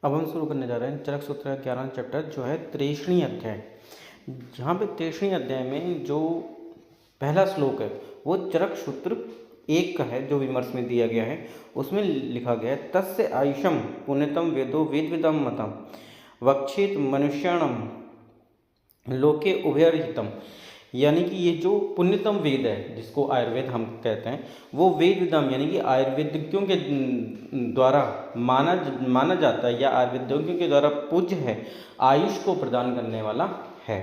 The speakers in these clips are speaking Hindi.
अब हम शुरू करने जा रहे हैं चरक सूत्र 11 चैप्टर जो है 23वीं अध्याय। यहाँ पे 23वीं अध्याय में जो पहला श्लोक है वो चरक सूत्र 1 का है जो विमर्श में दिया गया है। उसमें लिखा गया है तस्य आयुषम पुण्यतम वेदो वेदविदम मतम वक्षित मनुष्याणम लोके उभयरहितम। यानी कि ये जो पुण्यतम वेद है जिसको आयुर्वेद हम कहते हैं वो वेद विदम यानी कि आयुर्वेदिकों के द्वारा माना जाता है या आयुर्वेदिकों के द्वारा पूज्य है, आयुष को प्रदान करने वाला है।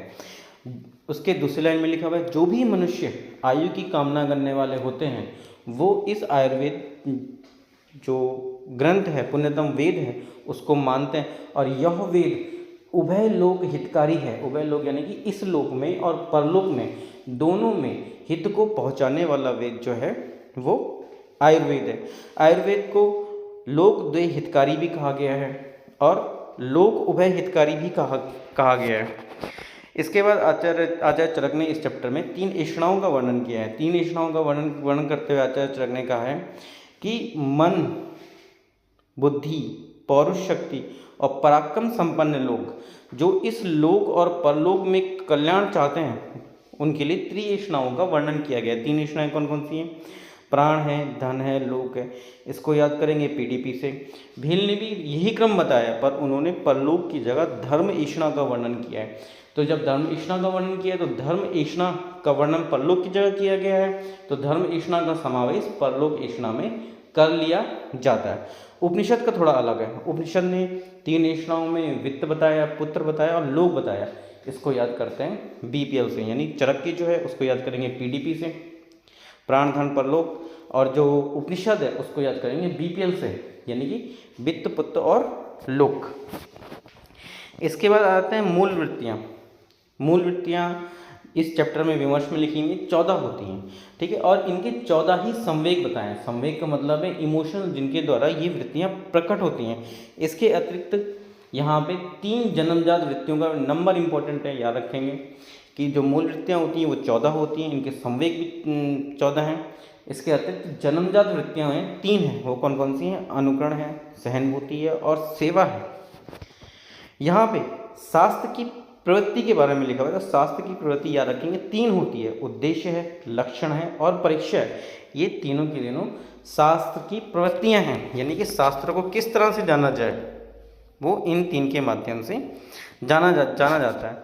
उसके दूसरी लाइन में लिखा हुआ है जो भी मनुष्य आयु की कामना करने वाले होते हैं वो इस आयुर्वेद जो ग्रंथ है पुण्यतम वेद है उसको मानते हैं और यह वेद उभय लोक हितकारी है। उभय लोक यानी कि इस लोक में और परलोक में दोनों में हित को पहुंचाने वाला वेद जो है वो आयुर्वेद है। आयुर्वेद को लोक द्वय हितकारी भी कहा गया है और लोक उभय हितकारी भी कहा गया है। इसके बाद आचार्य चरक ने इस चैप्टर में 3 ऐषणाओं का वर्णन किया है। 3 ऐषणाओं का वर्णन करते हुए आचार्य चरक ने कहा है कि मन, बुद्धि, पौरुष शक्ति और पराक्रम संपन्न लोग जो इस लोक और परलोक में कल्याण चाहते हैं उनके लिए 3 ऐषणाओं का वर्णन किया गया है। 3 ऐषणाएं कौन कौन सी हैं? प्राण है, धन है, लोक है। इसको याद करेंगे पीडीपी से। भील ने भी यही क्रम बताया पर उन्होंने परलोक की जगह धर्म ऐषणा का वर्णन किया है। तो जब धर्म ऐषणा का वर्णन किया है तो धर्म ऐषणा का वर्णन परलोक की जगह किया गया है, तो धर्म ऐषणा का समावेश परलोक ऐषणा में कर लिया जाता है। उपनिषद का थोड़ा अलग है। उपनिषद ने 3 ऐषणाओं में वित्त बताया, पुत्र बताया और लोक बताया। इसको याद करते हैं बीपीएल से, यानी चरक की जो है उसको याद करेंगे पीडीपी से, प्राण धन परलोक, और जो उपनिषद है उसको याद करेंगे बीपीएल से, यानी कि वित्त पुत्र और लोक। इसके बाद आते हैं मूल वृत्तियाँ। मूल वृत्तियाँ इस चैप्टर में विमर्श में लिखी हुई 14 होती हैं, ठीक है, और इनके 14 ही संवेग बताएं। संवेग का मतलब है इमोशन जिनके द्वारा ये वृत्तियाँ प्रकट होती हैं। इसके अतिरिक्त यहाँ पे 3 जन्मजात वृत्तियों का नंबर इंपॉर्टेंट है, याद रखेंगे कि जो मूल वृत्तियाँ होती हैं वो 14 होती हैं, इनके संवेग भी 14 हैं। इसके अतिरिक्त जन्मजात वृत्तियाँ हैं 3 हैं। वो कौन कौन सी हैं? अनुकरण है, सहानुभूति है और सेवा है। यहाँ पे शास्त्र की प्रवृत्ति के बारे में लिखा हुआ है। तो शास्त्र की प्रवृत्ति याद रखेंगे 3 होती है, उद्देश्य है, लक्षण है और परीक्षा है। ये तीनों की तीनों शास्त्र की प्रवृत्तियां हैं, यानी कि शास्त्र को किस तरह से जाना जाए वो इन 3 के माध्यम से जाना जाता है।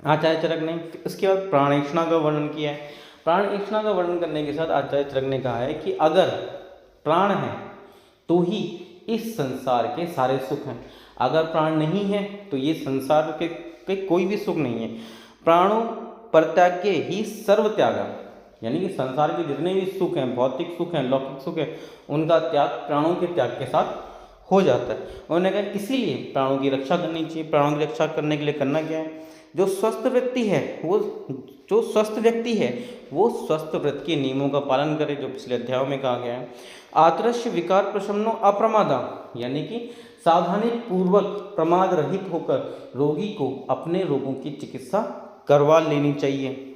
आचार्य चरक ने इसके बाद प्राण ऐषणा का वर्णन किया है। प्राण ऐषणा का वर्णन करने के साथ आचार्य चरक ने कहा है कि अगर प्राण है तो ही इस संसार के सारे सुख हैं, अगर प्राण नहीं है तो ये संसार के कोई भी सुख नहीं है। प्राणों परित्याग्य ही सर्व त्यागा, यानी कि संसार के जितने भी सुख हैं, भौतिक सुख हैं, लौकिक सुख है, उनका त्याग प्राणों के त्याग के साथ हो जाता है। उन्होंने कहा इसीलिए प्राणों की रक्षा करनी चाहिए। प्राणों की रक्षा करने के लिए करना क्या है? जो स्वस्थ व्यक्ति है जो स्वस्थ व्यक्ति है वो स्वस्थ व्रत के नियमों का पालन करे, जो पिछले अध्यायों में कहा गया है। आतरस्य विकार प्रशमनो अप्रमादा, यानी कि सावधानी पूर्वक प्रमाद रहित होकर रोगी को अपने रोगों की चिकित्सा करवा लेनी चाहिए।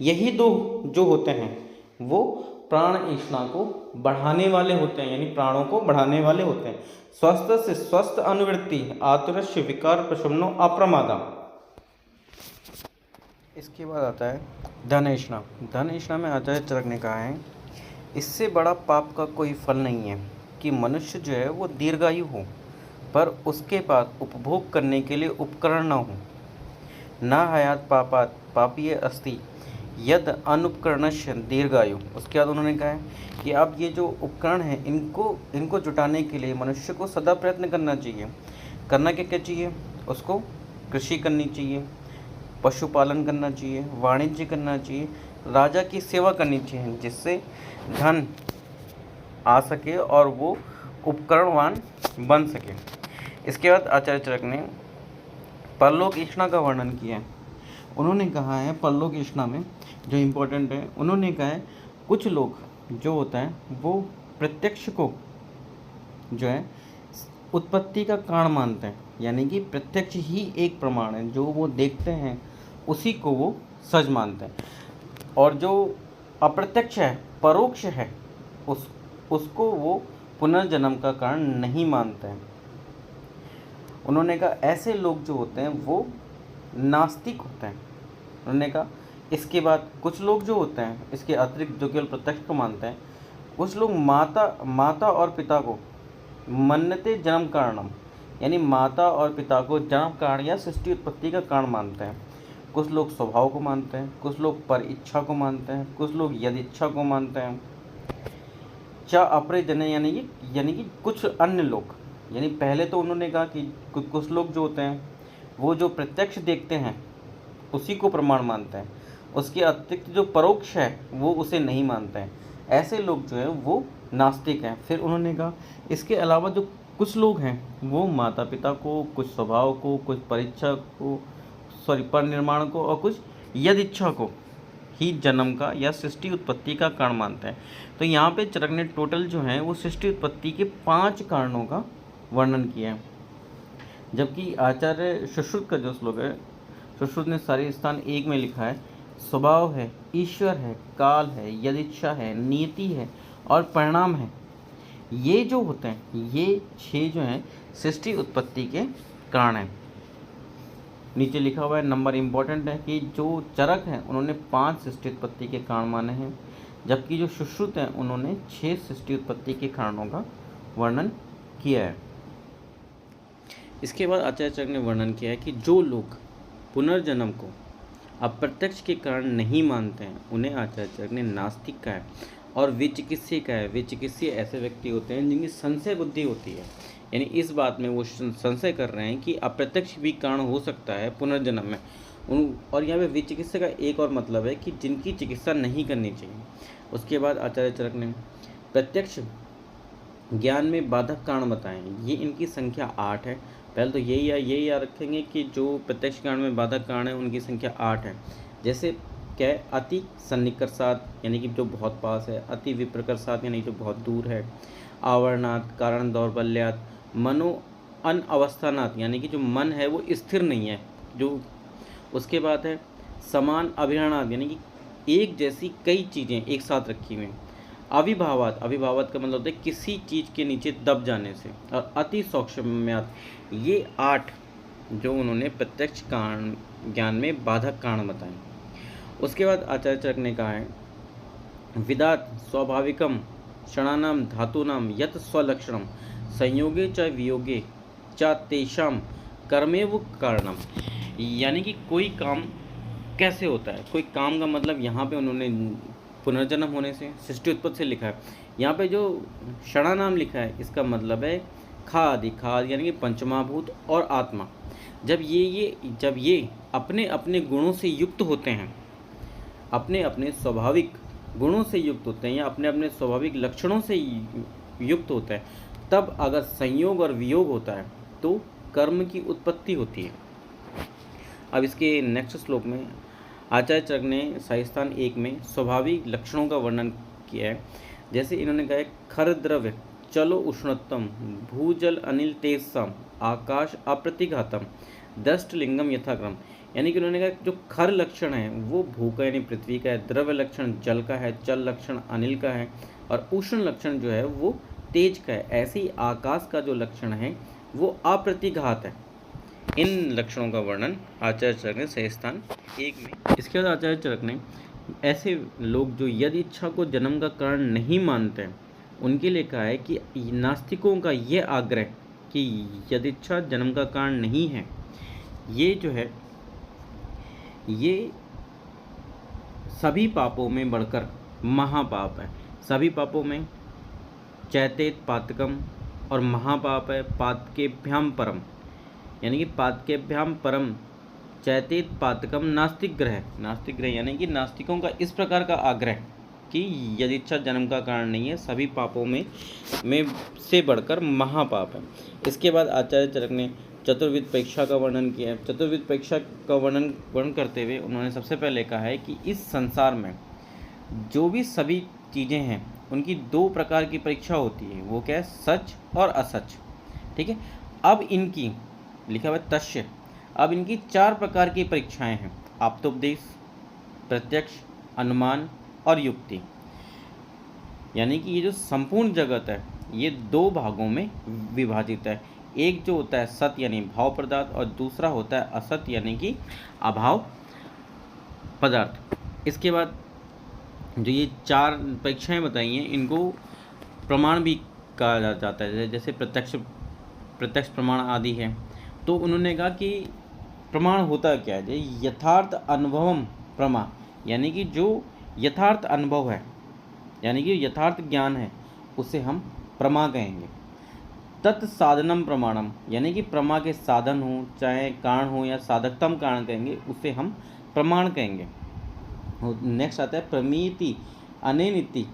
यही 2 जो होते हैं वो प्राण ऐषणा को बढ़ाने वाले होते हैं, यानी प्राणों को बढ़ाने वाले होते हैं। स्वस्थ से स्वस्थ अनुवृत्ति, आतुरस्य विकार प्रशमनो अप्रमादा। इसके बाद आता है धन ऐषणा। धन ऐषणा में आचार्य चरक ने कहा है इससे बड़ा पाप का कोई फल नहीं है कि मनुष्य जो है वो दीर्घायु हो पर उसके पास उपभोग करने के लिए उपकरण न हो। न हयात पापात पापीय अस्ति यद अनुपकरणस्य दीर्घायु। उसके बाद उन्होंने कहा है कि अब ये जो उपकरण हैं इनको जुटाने के लिए मनुष्य को सदा प्रयत्न करना चाहिए। करना क्या क्या चाहिए? उसको कृषि करनी चाहिए, पशुपालन करना चाहिए, वाणिज्य करना चाहिए, राजा की सेवा करनी चाहिए, जिससे धन आ सके और वो उपकरणवान बन सके। इसके बाद आचार्य चरक ने परलोक ऐषणा का वर्णन किया है। उन्होंने कहा है परलोक ऐषणा में जो इम्पोर्टेंट है, उन्होंने कहा है कुछ लोग जो होता है वो प्रत्यक्ष को जो है उत्पत्ति का कारण मानते हैं, यानी कि प्रत्यक्ष ही एक प्रमाण है, जो वो देखते हैं उसी को वो सच मानते हैं। और जो अप्रत्यक्ष है, परोक्ष है, उसको वो पुनर्जन्म का कारण नहीं मानते हैं। उन्होंने कहा ऐसे लोग जो होते हैं वो नास्तिक होते हैं। उन्होंने कहा इसके बाद कुछ लोग जो होते हैं इसके अतिरिक्त जो केवल प्रत्यक्ष को मानते हैं, कुछ लोग माता और पिता को मन्नते जन्म कारणम, यानी माता और पिता को जन्म कारण या सृष्टि उत्पत्ति का कारण मानते हैं। कुछ लोग स्वभाव को मानते हैं, कुछ लोग पर इच्छा को मानते हैं, कुछ लोग यदिच्छा को मानते हैं। चा अपरे जन यानी कि कुछ अन्य लोग, यानी पहले तो उन्होंने कहा कि कुछ लोग जो होते हैं वो जो प्रत्यक्ष देखते हैं उसी को प्रमाण मानते हैं, उसके अतिरिक्त जो परोक्ष है वो उसे नहीं मानते हैं। ऐसे लोग जो हैं वो नास्तिक हैं। फिर उन्होंने कहा इसके अलावा जो कुछ लोग हैं वो माता पिता को, कुछ स्वभाव को, कुछ परीक्षा को, पर निर्माण को और कुछ यदिच्छा को ही जन्म का या सृष्टि उत्पत्ति का कारण मानते हैं। तो यहाँ पे चरक ने टोटल जो है वो सृष्टि उत्पत्ति के 5 कारणों का वर्णन किया है। जबकि आचार्य सुश्रुत का जो श्लोक है, सुश्रुत ने सारे स्थान 1 में लिखा है, स्वभाव है, ईश्वर है, काल है, यदिच्छा है, नियति है और परिणाम है। ये जो होते हैं ये 6 जो हैं सृष्टि उत्पत्ति के कारण हैं। नीचे लिखा हुआ है, नंबर इम्पोर्टेंट है कि जो चरक हैं उन्होंने 5 सृष्टि उत्पत्ति के कारण माने हैं, जबकि जो सुश्रुत हैं उन्होंने 6 सृष्टि उत्पत्ति के कारणों का वर्णन किया है। इसके बाद आचार्य चरक ने वर्णन किया है कि जो लोग पुनर्जन्म को अप्रत्यक्ष के कारण नहीं मानते हैं उन्हें आचार्य चरक ने नास्तिक कहा है और विचिकित्सीय कहा है। विचिकित्सीय ऐसे व्यक्ति होते हैं जिनकी संशय बुद्धि होती है, यानी इस बात में वो संशय कर रहे हैं कि अप्रत्यक्ष भी कारण हो सकता है पुनर्जन्म में। और यहाँ पे विचिकित्सा का एक और मतलब है कि जिनकी चिकित्सा नहीं करनी चाहिए। उसके बाद आचार्य चरक ने प्रत्यक्ष ज्ञान में बाधक कारण बताएं, ये इनकी संख्या 8 है। पहले तो यही याद रखेंगे कि जो प्रत्यक्ष ज्ञान में बाधक कारण है उनकी संख्या 8 है। जैसे क्या है, अति सन्निकर्षात यानी कि जो बहुत पास है, अति विप्रकर्षात यानी जो बहुत दूर है, आवरणात कारण दौर्बल्यात, मनो अनअवस्थानात यानी कि जो मन है वो स्थिर नहीं है जो। उसके बाद है समान अभिहरणात यानी कि एक जैसी कई चीज़ें एक साथ रखी हुई। अविभावात का मतलब होता है किसी चीज़ के नीचे दब जाने से। और अति सौक्ष्म्यात, ये 8 जो उन्होंने प्रत्यक्ष कारण ज्ञान में बाधक कारण बताए। उसके बाद आचार्य चरक ने कहा है विदात स्वाभाविकम क्षणानाम धातूनाम यत स्वलक्षणम संयोगे च वियोगे च तेषाम कर्मेव कारणम, यानी कि कोई काम कैसे होता है। कोई काम का मतलब यहाँ पे उन्होंने पुनर्जन्म होने से, सृष्टि उत्पत्ति से लिखा है। यहाँ पे जो क्षणानाम लिखा है इसका मतलब है खाद यानी कि पंचमहाभूत और आत्मा। जब ये अपने अपने गुणों से युक्त होते हैं, अपने अपने स्वाभाविक गुणों से युक्त होते हैं या अपने अपने स्वाभाविक लक्षणों से युक्त होते हैं, तब अगर संयोग और वियोग होता है तो कर्म की उत्पत्ति होती है। अब इसके नेक्स्ट श्लोक में आचार्य चरक ने साहिस्थान 1 में स्वाभाविक लक्षणों का वर्णन किया है। जैसे इन्होंने कहा है खर द्रव्य चलो उष्णतम भूजल अनिल तेजसम आकाश अप्रतिघातम दष्टलिंगम यथाक्रम, यानी कि उन्होंने कहा जो खर लक्षण है वो भू का यानी पृथ्वी का है, द्रव्य लक्षण जल का है, चल लक्षण अनिल का है और उष्ण लक्षण जो है वो तेज का है। ऐसे ही आकाश का जो लक्षण है वो अप्रतिघात है। इन लक्षणों का वर्णन आचार्य चरक ने साहिस्थान 1 में। इसके बाद आचार्य चरक ने ऐसे लोग जो यदि इच्छा को जन्म का कारण नहीं मानते हैं उनके लिए कहा है कि नास्तिकों का ये आग्रह कि यदि इच्छा जन्म का कारण नहीं है, ये जो है ये सभी पापों में बढ़कर महापाप है। सभी पापों में चैतेत पातकम और महापाप है पातकेभ्याम परम, यानी कि पातकेभ्याम परम चैतेत पातकम नास्तिक ग्रह यानी कि नास्तिकों का इस प्रकार का आग्रह कि यदि इच्छा जन्म का कारण नहीं है, सभी पापों में से बढ़कर महापाप है। इसके बाद आचार्य चरक ने चतुर्विध परीक्षा का वर्णन किया है। चतुर्विध परीक्षा का वर्णन करते हुए उन्होंने सबसे पहले कहा है कि इस संसार में जो भी सभी चीज़ें हैं उनकी 2 प्रकार की परीक्षा होती है। वो क्या है, सच और असच। ठीक है, अब इनकी लिखा हुआ तस्य, अब इनकी 4 प्रकार की परीक्षाएं हैं, आप्तोपदेश, प्रत्यक्ष, अनुमान और युक्ति। यानी कि ये जो संपूर्ण जगत है ये दो भागों में विभाजित है। एक जो होता है सत यानी भाव पदार्थ और दूसरा होता है असत यानी कि अभाव पदार्थ। इसके बाद जो ये चार परीक्षाएं बताई हैं इनको प्रमाण भी कहा जाता है, जैसे प्रत्यक्ष प्रमाण आदि है। तो उन्होंने कहा कि प्रमाण होता क्या है, यथार्थ अनुभवम प्रमा, यानी कि जो यथार्थ अनुभव है यानी कि यथार्थ ज्ञान है उसे हम प्रमा कहेंगे। तत्साधनम प्रमाणम, यानी कि प्रमा के साधन हो, चाहे कारण हो या साधकतम कारण कहेंगे, उसे हम प्रमाण कहेंगे। नेक्स्ट आता है प्रमीति अनेनिति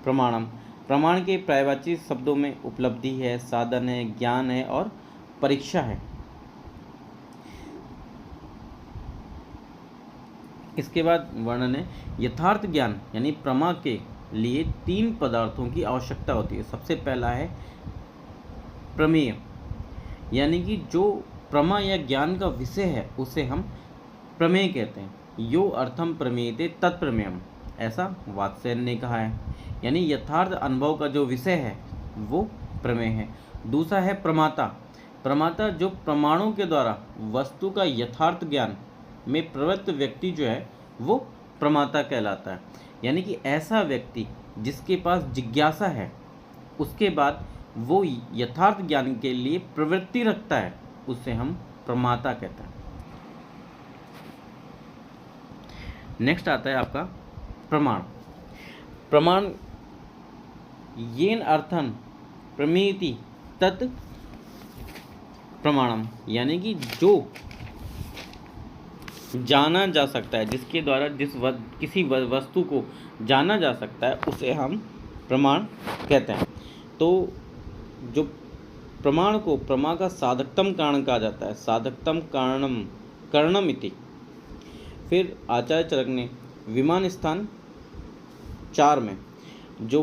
प्रमाणम। प्रमाण के पर्यायवाची शब्दों में उपलब्धि है, साधन है, ज्ञान है और परीक्षा है। इसके बाद वर्णन है यथार्थ ज्ञान यानी प्रमा के लिए तीन पदार्थों की आवश्यकता होती है। सबसे पहला है प्रमेय, यानी कि जो प्रमा या ज्ञान का विषय है उसे हम प्रमेय कहते हैं। यो अर्थम प्रमेयते तत्प्रमेयम, ऐसा वात्स्यायन ने कहा है, यानी यथार्थ अनुभव का जो विषय है वो प्रमेय है। दूसरा है प्रमाता। प्रमाता जो प्रमाणों के द्वारा वस्तु का यथार्थ ज्ञान में प्रवृत्त व्यक्ति जो है वो प्रमाता कहलाता है, यानी कि ऐसा व्यक्ति जिसके पास जिज्ञासा है, उसके बाद वो यथार्थ ज्ञान के लिए प्रवृत्ति रखता है, उसे हम प्रमाता कहते हैं। नेक्स्ट आता है आपका प्रमाण। प्रमाण येन अर्थन प्रमेति तत् प्रमाणम, यानी कि जो जाना जा सकता है, जिसके द्वारा किसी वस्तु को जाना जा सकता है, उसे हम प्रमाण कहते हैं। तो जो प्रमाण को प्रमा का साधकतम कारण कहा जाता है, साधकतम कारणम इति। फिर आचार्य चरक ने विमान स्थान 4 में जो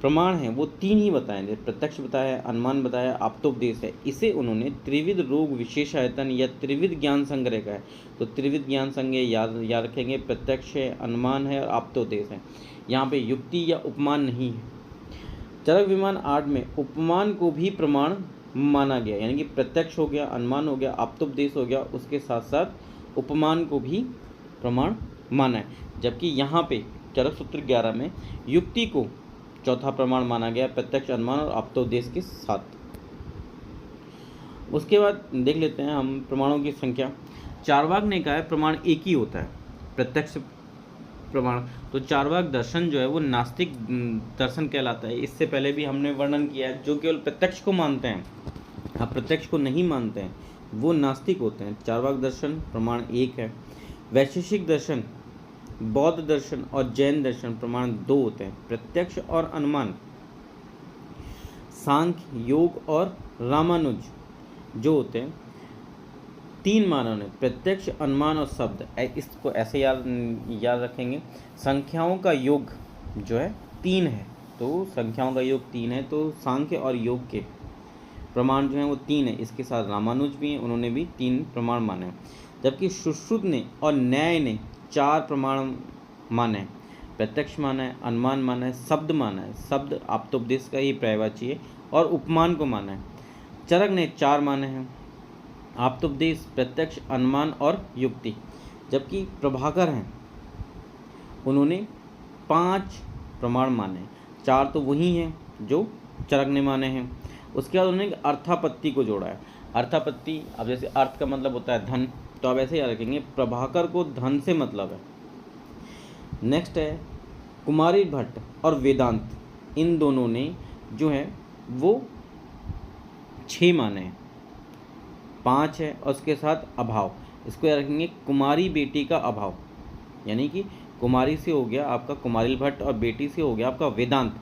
प्रमाण है वो 3 ही बताए, जैसे प्रत्यक्ष बताया, अनुमान बताया, आप्तोपदेश है। इसे उन्होंने त्रिविध रोग विशेषायतन या त्रिविध ज्ञान संग्रह का है। तो त्रिविध ज्ञान संग्रह याद रखेंगे, प्रत्यक्ष है, अनुमान है और आप्तोपदेश है। यहाँ पे युक्ति या उपमान नहीं है। चरक विमान 8 में उपमान को भी प्रमाण माना गया, यानी कि प्रत्यक्ष हो गया, अनुमान हो गया, आप्तोपदेश हो गया, उसके साथ साथ उपमान को भी प्रमाण माना है। जबकि यहाँ पे चरक सूत्र 11 में युक्ति को चौथा प्रमाण माना गया, प्रत्यक्ष, अनुमान और आप्तोपदेश के साथ। उसके बाद देख लेते हैं हम प्रमाणों की संख्या। चारवाक ने कहा है प्रमाण एक ही होता है, प्रत्यक्ष प्रमाण। तो चारवाक दर्शन जो है वो नास्तिक दर्शन कहलाता है। इससे पहले भी हमने वर्णन किया है, जो केवल प्रत्यक्ष को मानते हैं, हाँ प्रत्यक्ष को नहीं मानते हैं, वो नास्तिक होते हैं। चारवाक दर्शन प्रमाण एक है। वैशेषिक दर्शन, बौद्ध दर्शन और जैन दर्शन प्रमाण 2 होते हैं, प्रत्यक्ष और अनुमान। सांख्य, योग और रामानुज जो होते हैं 3 मानव ने, प्रत्यक्ष, अनुमान और शब्द। इसको ऐसे याद रखेंगे। संख्याओं का योग जो है 3 है, तो संख्याओं का योग 3 है, तो सांख्य और योग के प्रमाण जो हैं वो 3 है। इसके साथ रामानुज भी हैं, उन्होंने भी 3 प्रमाण माने हैं। जबकि सुश्रुत ने और न्याय ने 4 प्रमाण माने, प्रत्यक्ष माना है, अनुमान माना है, शब्द माना है, शब्द आप्तोपदेश का ही पर्यायवाची है, और उपमान को माना है। चरक ने 4 माने हैं, आप्तोपदेश, प्रत्यक्ष, अनुमान और युक्ति। जबकि प्रभाकर हैं, उन्होंने 5 प्रमाण माने, 4 तो वही हैं जो चरक ने माने हैं। उसके बाद उन्होंने अर्थापत्ति को जोड़ा है। अर्थापत्ति, अब जैसे अर्थ का मतलब होता है धन, तो आप ऐसे याद रखेंगे, प्रभाकर को धन से मतलब है। नेक्स्ट है कुमारी भट्ट और वेदांत, इन दोनों ने जो है वो 6 माने हैं, 5 है और उसके साथ अभाव। इसको याद रखेंगे, कुमारी बेटी का अभाव, यानी कि कुमारी से हो गया आपका कुमारी भट्ट और बेटी से हो गया आपका वेदांत।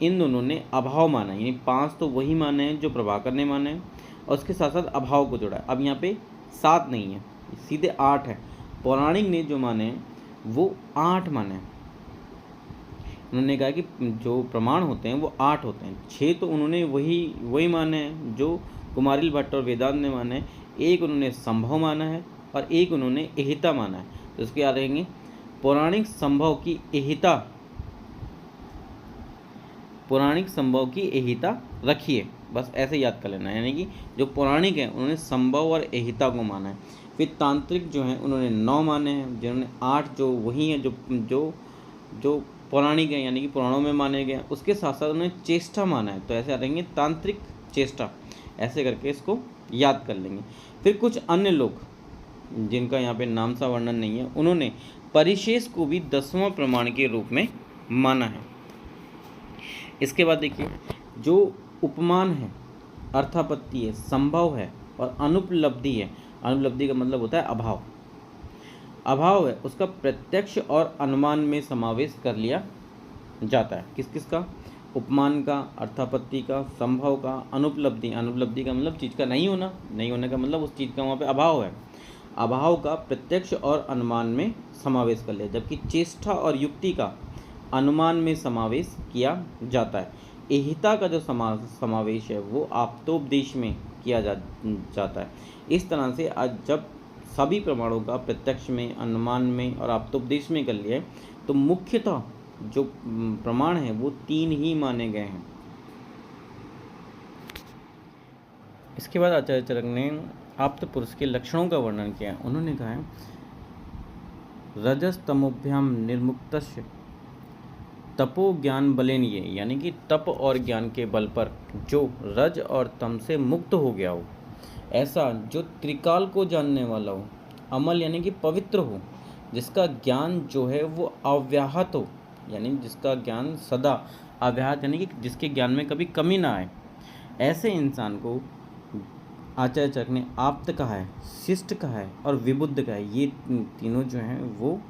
इन दोनों ने अभाव माना, यानी 5 तो वही माने हैं जो प्रभाकर ने माने हैं, और उसके साथ साथ अभाव को जोड़ा है। अब यहाँ पे 7 नहीं है, सीधे 8 है। पौराणिक ने जो माने हैं वो 8 माने हैं। उन्होंने कहा कि जो प्रमाण होते हैं वो 8 होते हैं, 6 तो उन्होंने वही माने हैं जो कुमारिल भट्ट और वेदांत ने माने हैं। एक उन्होंने संभव माना है और एक उन्होंने एहिता माना है। तो इसको याद रखेंगे, पौराणिक संभव की एहिता, पौराणिक संभव की एहिता रखी है। बस ऐसे याद कर लेना, यानी कि जो पौराणिक हैं उन्होंने संभव और एहिता को माना है। फिर तांत्रिक जो हैं उन्होंने 9 माने हैं, जिन्होंने 8 जो वही हैं जो जो जो पौराणिक हैं यानी कि पुराणों में माने गए हैं। उसके साथ साथ उन्होंने चेष्टा माना है, तो ऐसे आ रहेंगे तांत्रिक चेष्टा, ऐसे करके इसको याद कर लेंगे। फिर कुछ अन्य लोग जिनका यहाँ पे नाम सा वर्णन नहीं है, उन्होंने परिशेष को भी 10वां प्रमाण के रूप में माना है। इसके बाद देखिए, जो उपमान है, अर्थापत्ति है, संभव है और अनुपलब्धि है। अनुपलब्धि का मतलब होता है अभाव। अभाव है उसका प्रत्यक्ष और अनुमान में समावेश कर लिया जाता है। किस किस का? उपमान का, अर्थापत्ति का, संभव का, अनुपलब्धि। अनुपलब्धि का मतलब चीज़ का नहीं होना, नहीं होने का मतलब उस चीज़ का वहाँ पे अभाव है। अभाव का प्रत्यक्ष और अनुमान में समावेश कर लिया, जबकि चेष्टा और युक्ति का अनुमान में समावेश किया जाता है। एहिता का जो समावेश है वो आप्तोपदेश में किया जाता है। इस तरह से आज जब सभी प्रमाणों का प्रत्यक्ष में, अनुमान में और आप्तोपदेश में कर लिया है, तो मुख्यतः जो प्रमाण है वो 3 ही माने गए हैं। इसके बाद आचार्य चरक ने आप्त पुरुष के लक्षणों का वर्णन किया। उन्होंने कहा है, रजस तमोभ्याम निर्मुक्तस्य तपो ज्ञान बलेन, ये यानी कि तप और ज्ञान के बल पर जो रज और तम से मुक्त हो गया हो, ऐसा जो त्रिकाल को जानने वाला हो, अमल यानी कि पवित्र हो, जिसका ज्ञान जो है वो अव्याहत हो, यानी जिसका ज्ञान सदा अव्याहत यानी कि जिसके ज्ञान में कभी कमी ना आए, ऐसे इंसान को आचार्य चरक ने आप्त कहा है, शिष्ट कहा है और विबुद्ध कहा है। ये तीनों जो हैं वो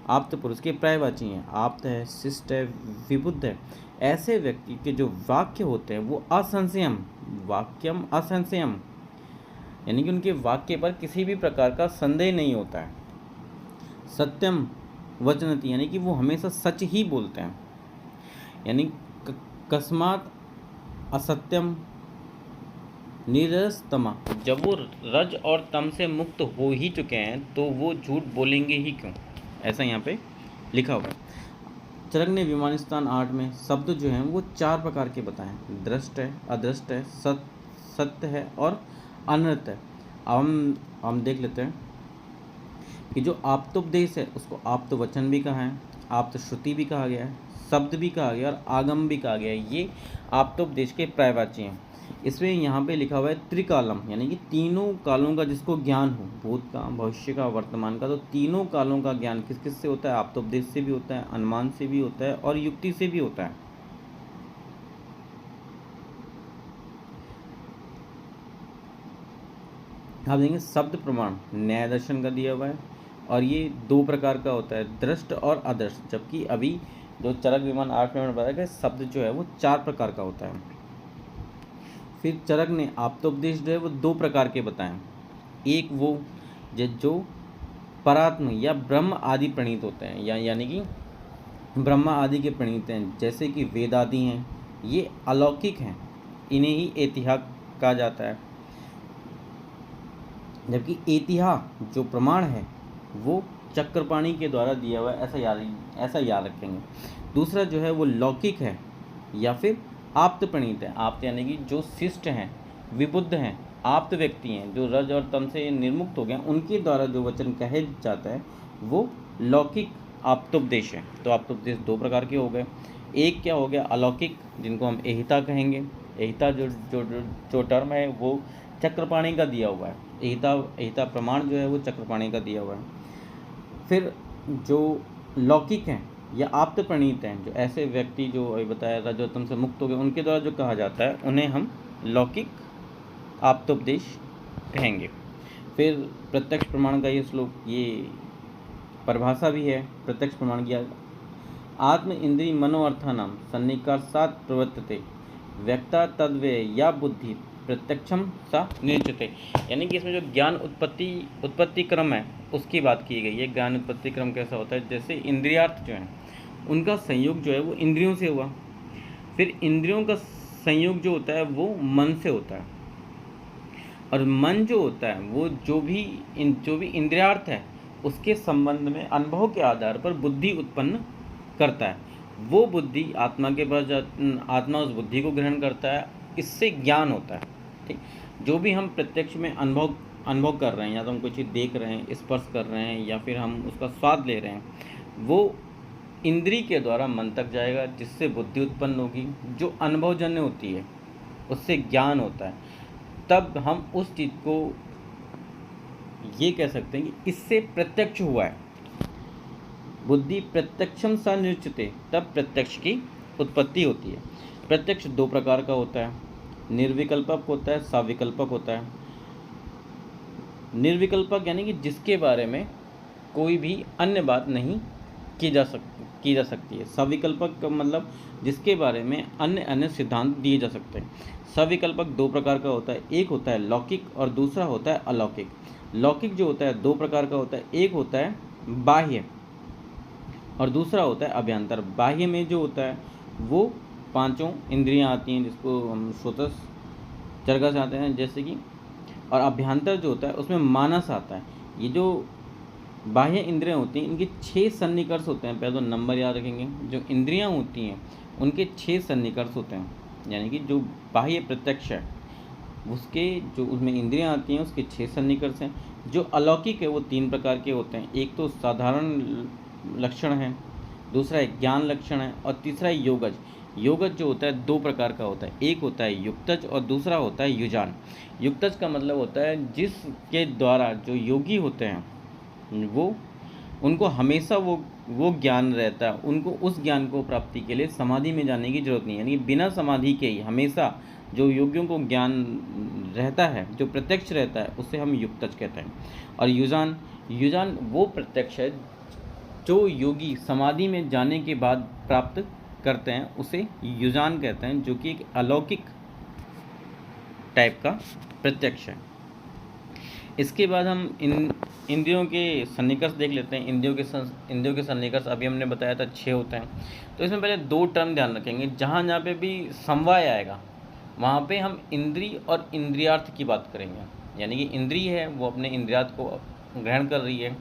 आप्त पुरुष के पर्यायवाची हैं। आप्त है, शिष्ट है, विबुद्ध है। ऐसे व्यक्ति के जो वाक्य होते हैं वो असंशयम, वाक्यम असंशयम, यानी कि उनके वाक्य पर किसी भी प्रकार का संदेह नहीं होता है। सत्यम वचनति, यानी कि वो हमेशा सच ही बोलते हैं, यानी कस्मात असत्यम निरस्तमा, जब वो रज और तम से मुक्त हो ही चुके हैं तो वो झूठ बोलेंगे ही क्यों, ऐसा यहाँ पे लिखा हुआ है। चरक ने विमान स्थान 8 में शब्द जो हैं वो 4 प्रकार के बताएं। दृष्ट है, अदृष्ट है, सत्य है और अनृत है। अब हम देख लेते हैं कि जो आप्तोपदेश है उसको आप्त वचन भी कहा है, आप्त श्रुति भी कहा गया है, शब्द भी कहा गया और आगम भी कहा गया है। ये आप्तोपदेश के पर्यायवाची हैं। इसमें यहाँ पे लिखा हुआ है त्रिकालम, यानी कि तीनों कालों का जिसको ज्ञान हो, भूत का, भविष्य का, वर्तमान का, तो तीनों कालों का ज्ञान किस किस से होता है? आप्तोपदेश से भी होता है, अनुमान से भी होता है और युक्ति से भी होता है। आप देखेंगे शब्द प्रमाण न्याय दर्शन का दिया हुआ है और ये 2 प्रकार का होता है, दृष्ट और अदृष्ट, जबकि अभी जो चरक विमान 8 में बताया गया शब्द जो है वो 4 प्रकार का होता है। फिर चरक ने आप्तोपदेश जो है वो 2 प्रकार के बताएं। एक वो जो परात्म या ब्रह्म आदि प्रणीत होते हैं, यानी कि ब्रह्मा आदि के प्रणीत हैं, जैसे कि वेद आदि हैं, ये अलौकिक हैं, इन्हें ही ऐतिह्य कहा जाता है। जबकि ऐतिह्य जो प्रमाण है वो चक्रपाणी के द्वारा दिया हुआ है, ऐसा याद रखेंगे। दूसरा जो है वो लौकिक है या फिर आप्त प्रणीत है। आप्त यानी कि जो शिष्ट हैं, विबुद्ध हैं, आप्त व्यक्ति हैं, जो रज और तम से निर्मुक्त हो गए, उनके द्वारा जो वचन कहे जाता है वो लौकिक आप्तोपदेश है। तो आप्तोपदेश 2 प्रकार के हो गए। एक क्या हो गया? अलौकिक, जिनको हम एहिता कहेंगे। एहिता जो टर्म है वो चक्रपाणी का दिया हुआ है। एहिता प्रमाण जो है वो चक्रपाणी का दिया हुआ है। फिर जो लौकिक हैं या आप्त प्रणीत हैं, जो ऐसे व्यक्ति जो अभी बताया रजोतम से मुक्त हो गए, उनके द्वारा जो कहा जाता है उन्हें हम लौकिक आप्तोपदेश कहेंगे। फिर प्रत्यक्ष प्रमाण का ये श्लोक, ये परिभाषा भी है प्रत्यक्ष प्रमाण की। आत्म इंद्रिय मनोअर्थानाम सन्निकर्षात् प्रवर्तते व्यक्ता तद्वे या बुद्धि प्रत्यक्षम सा निश्चिते, यानी कि इसमें जो ज्ञान उत्पत्ति क्रम है उसकी बात की गई है। ज्ञान उत्पत्ति क्रम कैसा होता है? जैसे इंद्रियार्थ जो हैं उनका संयोग जो है वो इंद्रियों से हुआ, फिर इंद्रियों का संयोग जो होता है वो मन से होता है, और मन जो होता है वो जो भी इंद्रियार्थ है उसके संबंध में अनुभव के आधार पर बुद्धि उत्पन्न करता है, वो बुद्धि आत्मा के पास आत्मा उस बुद्धि को ग्रहण करता है, इससे ज्ञान होता है। ठीक, जो भी हम प्रत्यक्ष में अनुभव कर रहे हैं, या तो हम कोई चीज़ देख रहे हैं, स्पर्श कर रहे हैं, या फिर हम उसका स्वाद ले रहे हैं, वो इंद्री के द्वारा मन तक जाएगा, जिससे बुद्धि उत्पन्न होगी, जो अनुभवजन्य होती है, उससे ज्ञान होता है। तब हम उस चीज़ को ये कह सकते हैं कि इससे प्रत्यक्ष हुआ है। बुद्धि प्रत्यक्षम सा निश्चिते, तब प्रत्यक्ष की उत्पत्ति होती है। प्रत्यक्ष दो प्रकार का होता है, निर्विकल्पक होता है, सविकल्पक होता है। निर्विकल्पक यानी कि जिसके बारे में कोई भी अन्य बात नहीं की जा सकती है। सविकल्पक का मतलब जिसके बारे में अन्य सिद्धांत दिए जा सकते हैं। सविकल्पक दो प्रकार का होता है, एक होता है लौकिक और दूसरा होता है अलौकिक। लौकिक जो होता है दो प्रकार का होता है, एक होता है बाह्य और दूसरा होता है अभ्यंतर। बाह्य में जो होता है वो पांचों इंद्रियां आती हैं, जिसको हम सोतस चरका से आते हैं जैसे कि, और अभ्यंतर जो होता है उसमें मानस आता है। ये जो बाह्य इंद्रियां होती हैं इनके 6 सन्निकर्ष होते हैं। पहले तो नंबर याद रखेंगे, जो इंद्रियां होती हैं उनके 6 सन्निकर्ष होते हैं, यानी कि जो बाह्य प्रत्यक्ष है उसके जो उसमें इंद्रियां आती हैं उसके 6 सन्निकर्ष हैं। जो अलौकिक है वो 3 प्रकार के होते हैं, एक तो साधारण लक्षण है, दूसरा एक ज्ञान लक्षण है, और तीसरा है योगज। योगज जो होता है दो प्रकार का होता है, एक होता है युक्तज और दूसरा होता है युजान। युक्तज का मतलब होता है जिसके द्वारा जो योगी होते हैं वो उनको हमेशा वो ज्ञान रहता है, उनको उस ज्ञान को प्राप्ति के लिए समाधि में जाने की जरूरत नहीं है, यानी बिना समाधि के ही हमेशा जो योगियों को ज्ञान रहता है, जो प्रत्यक्ष रहता है, उसे हम युक्तज कहते हैं। और युजान वो प्रत्यक्ष है जो योगी समाधि में जाने के बाद प्राप्त करते हैं, उसे युजान कहते हैं, जो कि एक अलौकिक टाइप का प्रत्यक्ष है। इसके बाद हम इंद्रियों के सन्निकर्ष देख लेते हैं। इंद्रियों के सन्निकर्ष अभी हमने बताया था 6 होते हैं। तो इसमें पहले 2 टर्म ध्यान रखेंगे। जहाँ पे भी समवाय आएगा वहाँ पे हम इंद्रिय और इंद्रियार्थ की बात करेंगे, यानी कि इंद्रिय है वो अपने इंद्रियार्थ को ग्रहण कर रही है।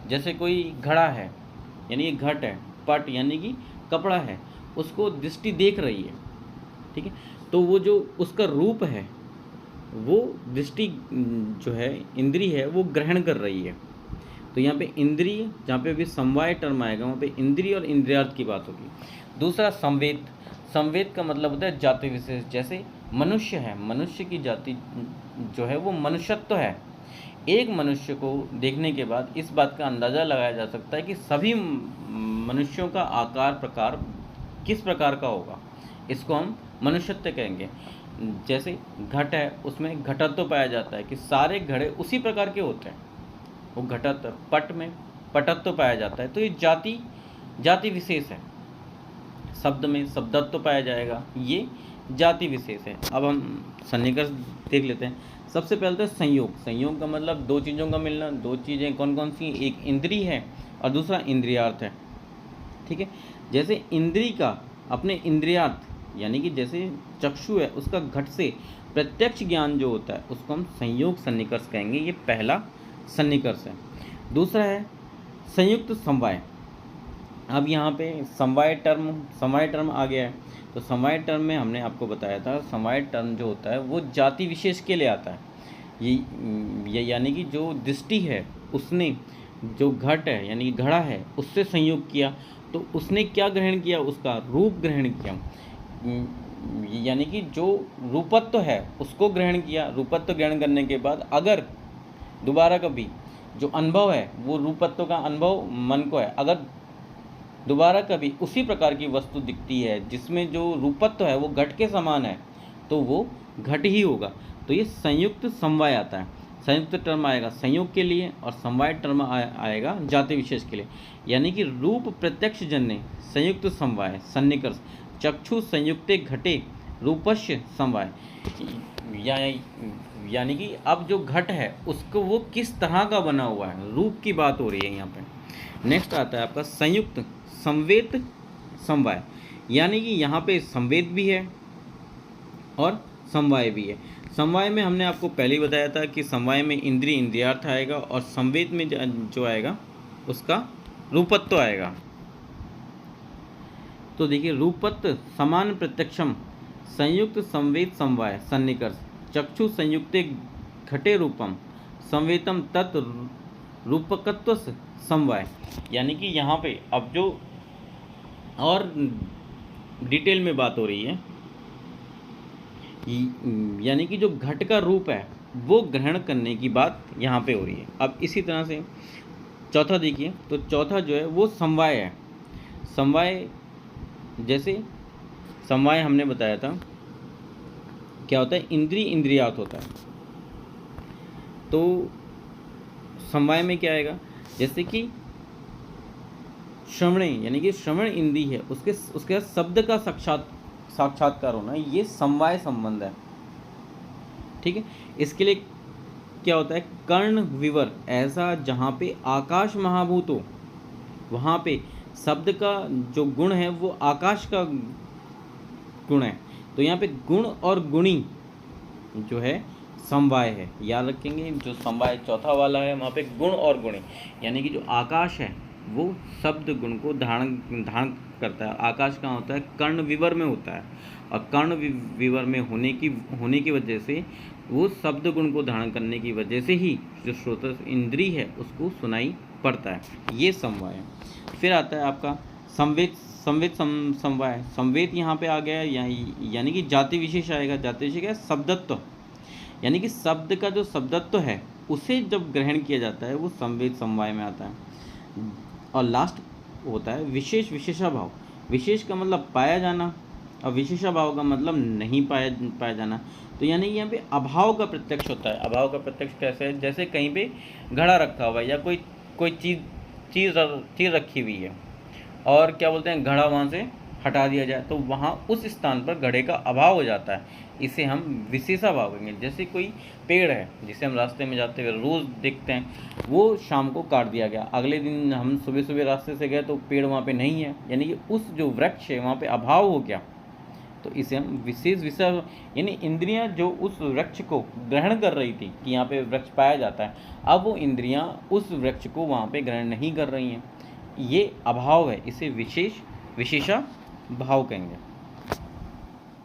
जैसे कोई घड़ा है, यानी कि घट है, पट यानी कि कपड़ा है, उसको दृष्टि देख रही है, ठीक है। तो वो जो उसका रूप है वो दृष्टि जो है इंद्रिय है वो ग्रहण कर रही है। तो यहाँ पे इंद्रिय, जहाँ पे भी समवाय टर्म आएगा वहाँ पे इंद्रिय और इंद्रियार्थ की बात होगी। दूसरा संवेद। संवेद का मतलब होता है जाति विशेष। जैसे मनुष्य है, मनुष्य की जाति जो है वो मनुष्यत्व है। एक मनुष्य को देखने के बाद इस बात का अंदाज़ा लगाया जा सकता है कि सभी मनुष्यों का आकार प्रकार किस प्रकार का होगा, इसको हम मनुष्यत्व कहेंगे। जैसे घट है, उसमें घटत्व पाया जाता है कि सारे घड़े उसी प्रकार के होते हैं, वो घटत्व। पट में पटत्व पाया जाता है, तो ये जाति विशेष है। शब्द में शब्दत्व पाया जाएगा, ये जाति विशेष है। अब हम सन्निकर्ष देख लेते हैं। सबसे पहले तो संयोग। संयोग का मतलब 2 चीज़ों का मिलना। 2 चीज़ें कौन कौन सी? एक इंद्रिय है और दूसरा इंद्रियार्थ है, ठीक है। जैसे इंद्रिय का अपने इंद्रियार्थ, यानी कि जैसे चक्षु है उसका घट से प्रत्यक्ष ज्ञान जो होता है उसको हम संयोग सन्निकर्ष कहेंगे। ये पहला सन्निकर्ष है। दूसरा है संयुक्त समवाय। अब यहाँ पे समवाय टर्म आ गया है। तो समवाय टर्म में हमने आपको बताया था, समवाय टर्म जो होता है वो जाति विशेष के लिए आता है। ये यानी कि जो दृष्टि है उसने जो घट है यानी कि घड़ा है उससे संयोग किया, तो उसने क्या ग्रहण किया? उसका रूप ग्रहण किया, यानी कि जो रूपत्व है उसको ग्रहण किया। रूपत्व ग्रहण करने के बाद अगर दोबारा कभी जो अनुभव है वो रूपत्व का अनुभव मन को है, अगर दोबारा कभी उसी प्रकार की वस्तु दिखती है जिसमें जो रूपत्व है वो घट के समान है, तो वो घट ही होगा। तो ये संयुक्त समवाय आता है। संयुक्त टर्म आएगा संयोग के लिए और समवाय टर्म आएगा जाति विशेष के लिए। यानी कि रूप प्रत्यक्ष जन्य संयुक्त समवाय सन्निकर्ष। चक्षु संयुक्ते घटे रूपस्य समवाय, यानी कि अब जो घट है उसको वो किस तरह का बना हुआ है, रूप की बात हो रही है यहाँ पे। नेक्स्ट आता है आपका संयुक्त संवेद समवाय, यानी कि यहाँ पे संवेद भी है और समवाय भी है। समवाय में हमने आपको पहले ही बताया था कि समवाय में इंद्रिय इंद्रियार्थ आएगा और संवेद में जो आएगा उसका रूपत्व आएगा। तो देखिए, रूपत्व समान प्रत्यक्षम संयुक्त संवेद समवाय सन्निकर्ष चक्षु संयुक्ते घटे रूपम संवेतम तत् रूपकत्व समवाय। यानी कि यहाँ पे अब जो और डिटेल में बात हो रही है, यानी कि जो घट का रूप है वो ग्रहण करने की बात यहाँ पे हो रही है। अब इसी तरह से चौथा देखिए, तो चौथा जो है वो समवाय है। समवाय, जैसे समवाय हमने बताया था क्या होता है, इंद्रिय इंद्रियात होता है। तो समवाय में क्या आएगा, जैसे कि श्रवणे, यानी कि श्रवण इंद्रिय है, उसके शब्द का साक्षात्कार होना, ये समवाय संबंध है। ठीक है, इसके लिए क्या होता है, कर्ण विवर, ऐसा जहाँ पे आकाश महाभूत हो वहाँ पे शब्द का जो गुण है वो आकाश का गुण है। तो यहाँ पे गुण और गुणी जो है समवाय है, याद रखेंगे। जो समवाय चौथा वाला है वहाँ पे गुण और गुणी, यानी कि जो आकाश है वो शब्द गुण को धारण करता है। आकाश कहाँ होता है, कर्ण विवर में होता है, और कर्ण विवर में होने की वजह से वो शब्द गुण को धारण करने की वजह से ही जो श्रोत्र इंद्रिय है उसको सुनाई पड़ता है, ये समवाय है। फिर आता है आपका संवेद समवाय। संवेद यहाँ पे आ गया, यानी कि जाति विशेष आएगा। जाति विशेष क्या है, शब्दत्व, यानी कि शब्द का जो शब्दत्व है उसे जब ग्रहण किया जाता है वो संवेद समवाय में आता है। और लास्ट होता है विशेष विशेषाभाव। विशेष का मतलब पाया जाना और विशेषाभाव का मतलब नहीं पाया जाना। तो यानी यहाँ पे अभाव का प्रत्यक्ष होता है। अभाव का प्रत्यक्ष कैसे है, जैसे कहीं पे घड़ा रखा हुआ है या कोई चीज़ रखी हुई है और क्या बोलते हैं, घड़ा वहाँ से हटा दिया जाए तो वहाँ उस स्थान पर घड़े का अभाव हो जाता है, इसे हम विशेषाभाव कहेंगे। जैसे कोई पेड़ है जिसे हम रास्ते में जाते हुए रोज़ देखते हैं, वो शाम को काट दिया गया, अगले दिन हम सुबह सुबह रास्ते से गए तो पेड़ वहाँ पे नहीं है, यानी कि उस जो वृक्ष है वहाँ पे अभाव हो गया, तो इसे हम विशेष विषय, यानी इंद्रियां जो उस वृक्ष को ग्रहण कर रही थी कि यहाँ पे वृक्ष पाया जाता है, अब वो इंद्रियां उस वृक्ष को वहाँ पे ग्रहण नहीं कर रही हैं, ये अभाव है, इसे विशेषा भाव कहेंगे।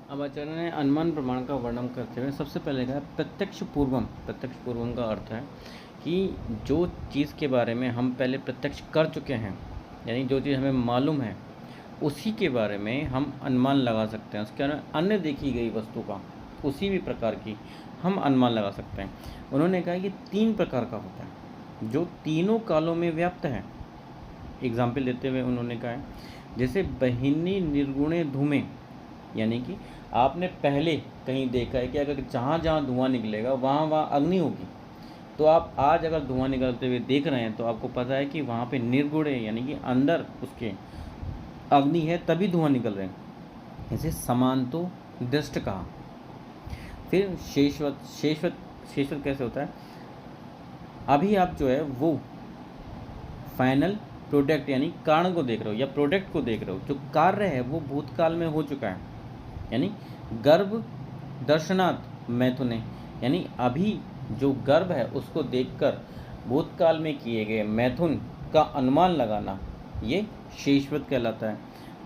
अब आचार्य ने अनुमान प्रमाण का वर्णन करते हुए सबसे पहले कहा प्रत्यक्ष पूर्वम। प्रत्यक्ष पूर्वम का अर्थ है कि जो चीज़ के बारे में हम पहले प्रत्यक्ष कर चुके हैं, यानी जो चीज़ हमें मालूम है उसी के बारे में हम अनुमान लगा सकते हैं। उसके बारे में अन्य देखी गई वस्तु का उसी भी प्रकार की हम अनुमान लगा सकते हैं। उन्होंने कहा कि 3 प्रकार का होता है जो तीनों कालों में व्याप्त है। एग्जाम्पल देते हुए उन्होंने कहा है जैसे बहिनी निर्गुणे धूमे, यानी कि आपने पहले कहीं देखा है कि अगर जहाँ जहाँ धुआं निकलेगा वहाँ वहाँ अग्नि होगी, तो आप आज अगर धुआं निकलते हुए देख रहे हैं तो आपको पता है कि वहाँ पे निर्गुण है, यानी कि अंदर उसके अग्नि है तभी धुआं निकल रहे हैं। इसे समान तो दृष्ट कहा। फिर शेषवत कैसे होता है, अभी आप जो है वो फाइनल प्रोडक्ट यानी कारण को देख रहे हो या प्रोडक्ट को देख रहे हो, जो कार्य है वो भूतकाल में हो चुका है, यानी गर्भ दर्शनात् मैथुने, यानी अभी जो गर्भ है उसको देखकर भूतकाल में किए गए मैथुन का अनुमान लगाना, ये शेषवत कहलाता है।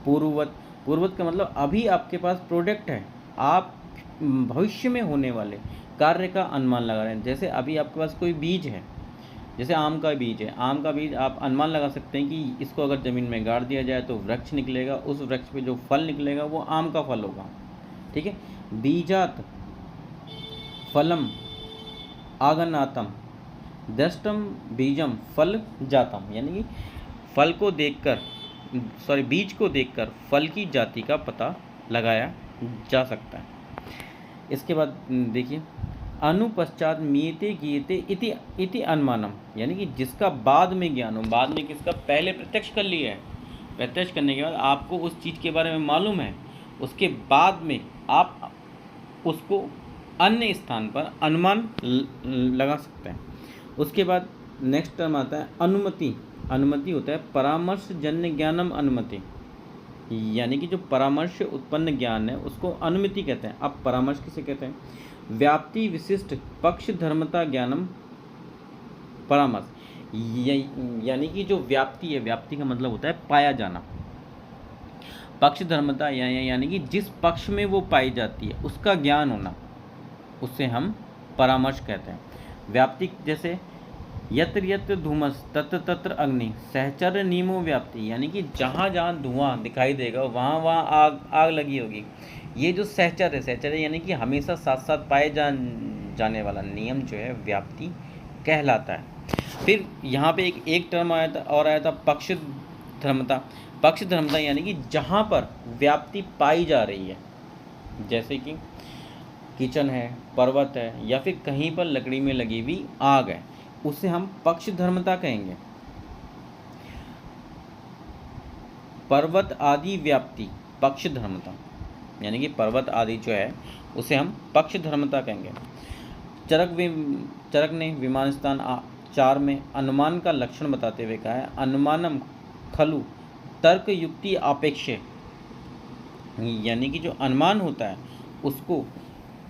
पूर्ववत का मतलब अभी आपके पास प्रोडक्ट है, आप भविष्य में होने वाले कार्य का अनुमान लगा रहे हैं। जैसे अभी आपके पास कोई बीज है, जैसे आम का बीज है, आम का बीज आप अनुमान लगा सकते हैं कि इसको अगर ज़मीन में गाड़ दिया जाए तो वृक्ष निकलेगा, उस वृक्ष पे जो फल निकलेगा वो आम का फल होगा। ठीक है, बीजात फलम आगनातम दृष्टम बीजम फल जातम, यानी कि फल को देखकर बीज को देखकर फल की जाति का पता लगाया जा सकता है। इसके बाद देखिए अनुपश्चात मीयते गीयते इति अनुमानम, यानी कि जिसका बाद में ज्ञान हो, बाद में किसका, पहले प्रत्यक्ष कर लिया है, प्रत्यक्ष करने के बाद आपको उस चीज़ के बारे में मालूम है, उसके बाद में आप उसको अन्य स्थान पर अनुमान लगा सकते हैं। उसके बाद नेक्स्ट टर्म आता है अनुमति। अनुमति होता है परामर्श जन्य ज्ञानम अनुमति, यानी कि जो परामर्श उत्पन्न ज्ञान है उसको अनुमति कहते हैं। अब परामर्श किसे कहते हैं, व्याप्ति विशिष्ट पक्ष धर्मता ज्ञानम परामर्श, यानी कि जो व्याप्ति है, व्याप्ति का मतलब होता है पाया जाना, पक्ष धर्मता यानी कि जिस पक्ष में वो पाई जाती है उसका ज्ञान होना, उससे हम परामर्श कहते हैं। व्याप्ति जैसे यत्र यत्र धूमस तत्र तत्र अग्नि सहचर्य नियमो व्याप्ति, यानी कि जहाँ जहाँ धुआं दिखाई देगा वहाँ वहाँ आग लगी होगी। ये जो सहचर्य है, सहचर्य यानी कि हमेशा साथ साथ पाए जाने वाला नियम जो है व्याप्ति कहलाता है। फिर यहाँ पे एक टर्म आया था और आया था पक्ष धर्मता। पक्ष धर्मता यानी कि जहाँ पर व्याप्ति पाई जा रही है, जैसे कि किचन है, पर्वत है, या फिर कहीं पर लकड़ी में लगी हुई आग है, उसे हम पक्ष धर्मता कहेंगे। पर्वत आदि व्याप्ति पक्ष धर्मता, यानी कि पर्वत आदि जो है उसे हम पक्ष धर्मता कहेंगे। चरक ने विमान स्थान 4 में अनुमान का लक्षण बताते हुए कहा है, अनुमानम खलु तर्क युक्ति आपेक्षे, यानी कि जो अनुमान होता है उसको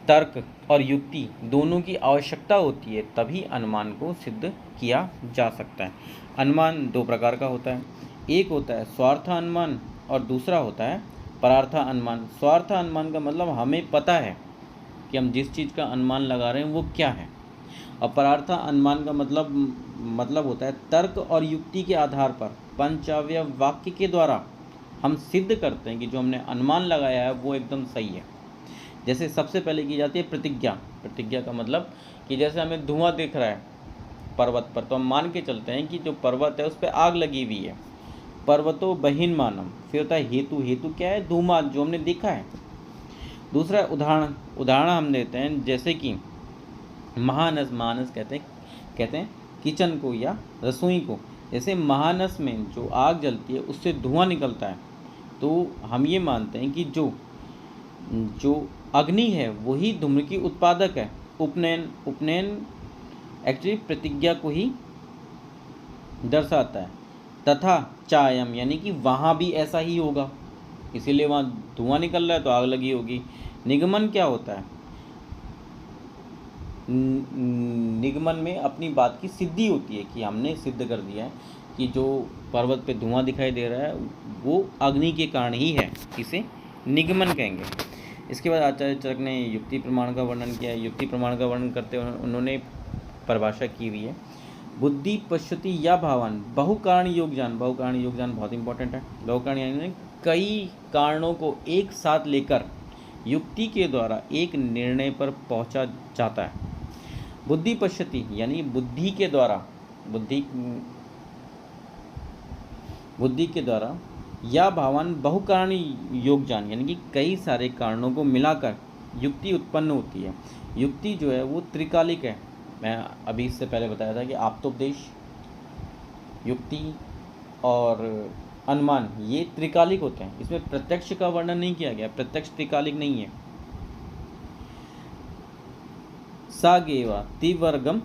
तर्क और युक्ति दोनों की आवश्यकता होती है, तभी अनुमान को सिद्ध किया जा सकता है। अनुमान 2 प्रकार का होता है, एक होता है स्वार्थ अनुमान और दूसरा होता है परार्थ अनुमान। स्वार्थ अनुमान का मतलब हमें पता है कि हम जिस चीज़ का अनुमान लगा रहे हैं वो क्या है, और परार्थ अनुमान का मतलब होता है तर्क और युक्ति के आधार पर पंचावयव वाक्य के द्वारा हम सिद्ध करते हैं कि जो हमने अनुमान लगाया है वो एकदम सही है। जैसे सबसे पहले की जाती है प्रतिज्ञा। प्रतिज्ञा का मतलब कि जैसे हमें धुआं दिख रहा है पर्वत पर, तो हम मान के चलते हैं कि जो पर्वत है उस पर आग लगी हुई है। पर्वतो बहिन मानम। फिर होता है हेतु। हेतु क्या है? धुआं जो हमने देखा है। दूसरा उदाहरण हम देते हैं, जैसे कि महानस। महानस कहते हैं किचन को या रसोई को। जैसे महानस में जो आग जलती है उससे धुआं निकलता है, तो हम ये मानते हैं कि जो अग्नि है वही धूम्र की उत्पादक है। उपनयन एक्चुअली प्रतिज्ञा को ही दर्शाता है। तथा चायम यानी कि वहाँ भी ऐसा ही होगा, इसीलिए वहाँ धुआं निकल रहा है तो आग लगी होगी। निगमन क्या होता है? निगमन में अपनी बात की सिद्धि होती है कि हमने सिद्ध कर दिया है कि जो पर्वत पे धुआं दिखाई दे रहा है वो अग्नि के कारण ही है, इसे निगमन कहेंगे। इसके बाद आचार्य चरक ने युक्ति प्रमाण का वर्णन किया है। युक्ति प्रमाण का वर्णन करते हुए उन्होंने परिभाषा की हुई है, बुद्धि पश्यति या भावान बहुकारण योगजान। बहुकारण योगजान बहुत इंपॉर्टेंट है। बहुकारण यानी कई कारणों को एक साथ लेकर युक्ति के द्वारा एक निर्णय पर पहुंचा जाता है। बुद्धि पश्यति यानी बुद्धि के द्वारा या भावान बहुकारण योगजान यानी कि कई सारे कारणों को मिलाकर युक्ति उत्पन्न होती है। युक्ति जो है वो त्रिकालिक है। मैं अभी इससे पहले बताया था कि आप्तोपदेश, युक्ति और अनुमान ये त्रिकालिक होते हैं। इसमें प्रत्यक्ष का वर्णन नहीं किया गया, प्रत्यक्ष त्रिकालिक नहीं है। सागेवा तिवर्गम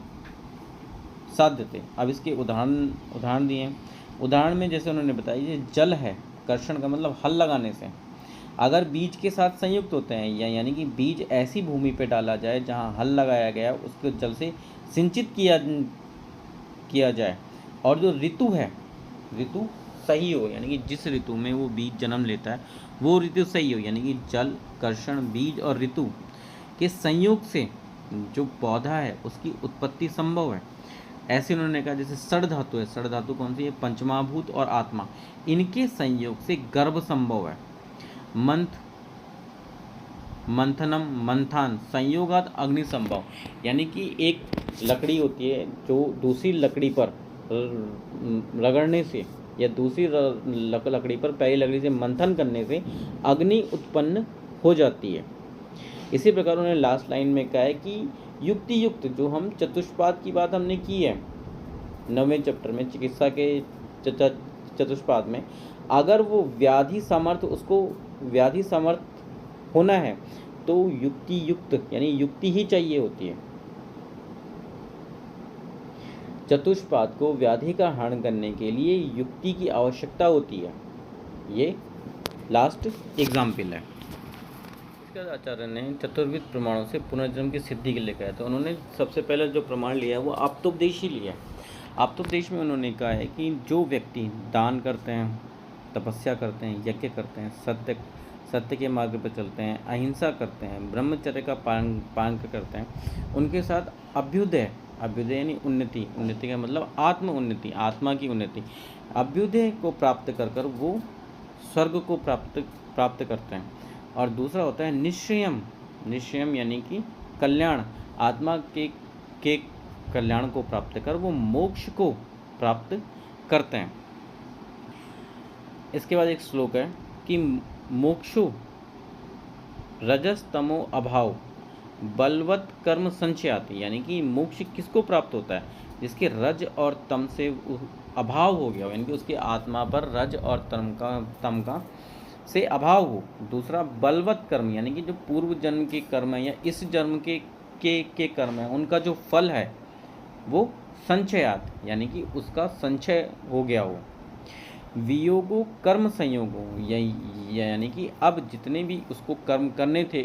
साध्यते। अब इसके उदाहरण दिए हैं। उदाहरण में जैसे उन्होंने बताया, ये जल है, कर्षण का मतलब हल लगाने से। अगर बीज के साथ संयुक्त होते हैं यानी कि बीज ऐसी भूमि पे डाला जाए जहाँ हल लगाया गया उसके जल से सिंचित किया जाए, और जो ऋतु है, ऋतु सही हो यानी कि जिस ऋतु में वो बीज जन्म लेता है वो ऋतु सही हो, यानी कि जल, कर्षण, बीज और ऋतु के संयोग से जो पौधा है उसकी उत्पत्ति संभव है। ऐसे उन्होंने कहा जैसे सड़ धातु है। सड़ धातु कौन सी है? पंचमहाभूत और आत्मा, इनके संयोग से गर्भ संभव है। मंथनम मंथान संयोगात अग्नि संभव, यानी कि एक लकड़ी होती है जो दूसरी लकड़ी पर रगड़ने से या दूसरी लकड़ी पर पहली लकड़ी से मंथन करने से अग्नि उत्पन्न हो जाती है। इसी प्रकार उन्होंने लास्ट लाइन में कहा है कि युक्ति युक्त, जो हम चतुष्पाद की बात हमने की है 9वें चैप्टर में चिकित्सा के चतुष्पाद में, अगर वो व्याधि सामर्थ होना है तो युक्ति युक्त यानी युक्ति ही चाहिए होती है। चतुष्पाद को व्याधि का हरण करने के लिए युक्ति की आवश्यकता होती है। ये लास्ट एग्जाम्पल है। इसके बाद आचार्य ने चतुर्विध प्रमाणों से पुनर्जन्म की सिद्धि के लिए कहा, तो उन्होंने सबसे पहले जो प्रमाण लिया है वो आप्तोपदेश ही लिया है। आप्तोपदेश में उन्होंने कहा है कि जो व्यक्ति दान करते हैं, तपस्या करते हैं, यज्ञ करते हैं, सत्य के मार्ग पर चलते हैं, अहिंसा करते हैं, ब्रह्मचर्य का पालन करते हैं, उनके साथ अभ्युदय यानी उन्नति का मतलब आत्म उन्नति, आत्मा की उन्नति, अभ्युदय को प्राप्त कर कर वो स्वर्ग को प्राप्त करते हैं। और दूसरा होता है निश्चयम यानी कि कल्याण, आत्मा के कल्याण को प्राप्त कर वो मोक्ष को प्राप्त करते हैं। इसके बाद एक श्लोक है कि मोक्षो रजस तमो अभाव बलवत कर्म संचयाति, यानी कि मोक्ष किसको प्राप्त होता है, जिसके रज और तम से अभाव हो गया हो, यानी कि उसकी आत्मा पर रज और तम का से अभाव हो। दूसरा बलवत कर्म, यानी कि जो पूर्व जन्म के कर्म है या इस जन्म के कर्म है, उनका जो फल है वो संचयात, यानी कि उसका संचय हो गया हो। वियोगो कर्म संयोगो, यानी कि अब जितने भी उसको कर्म करने थे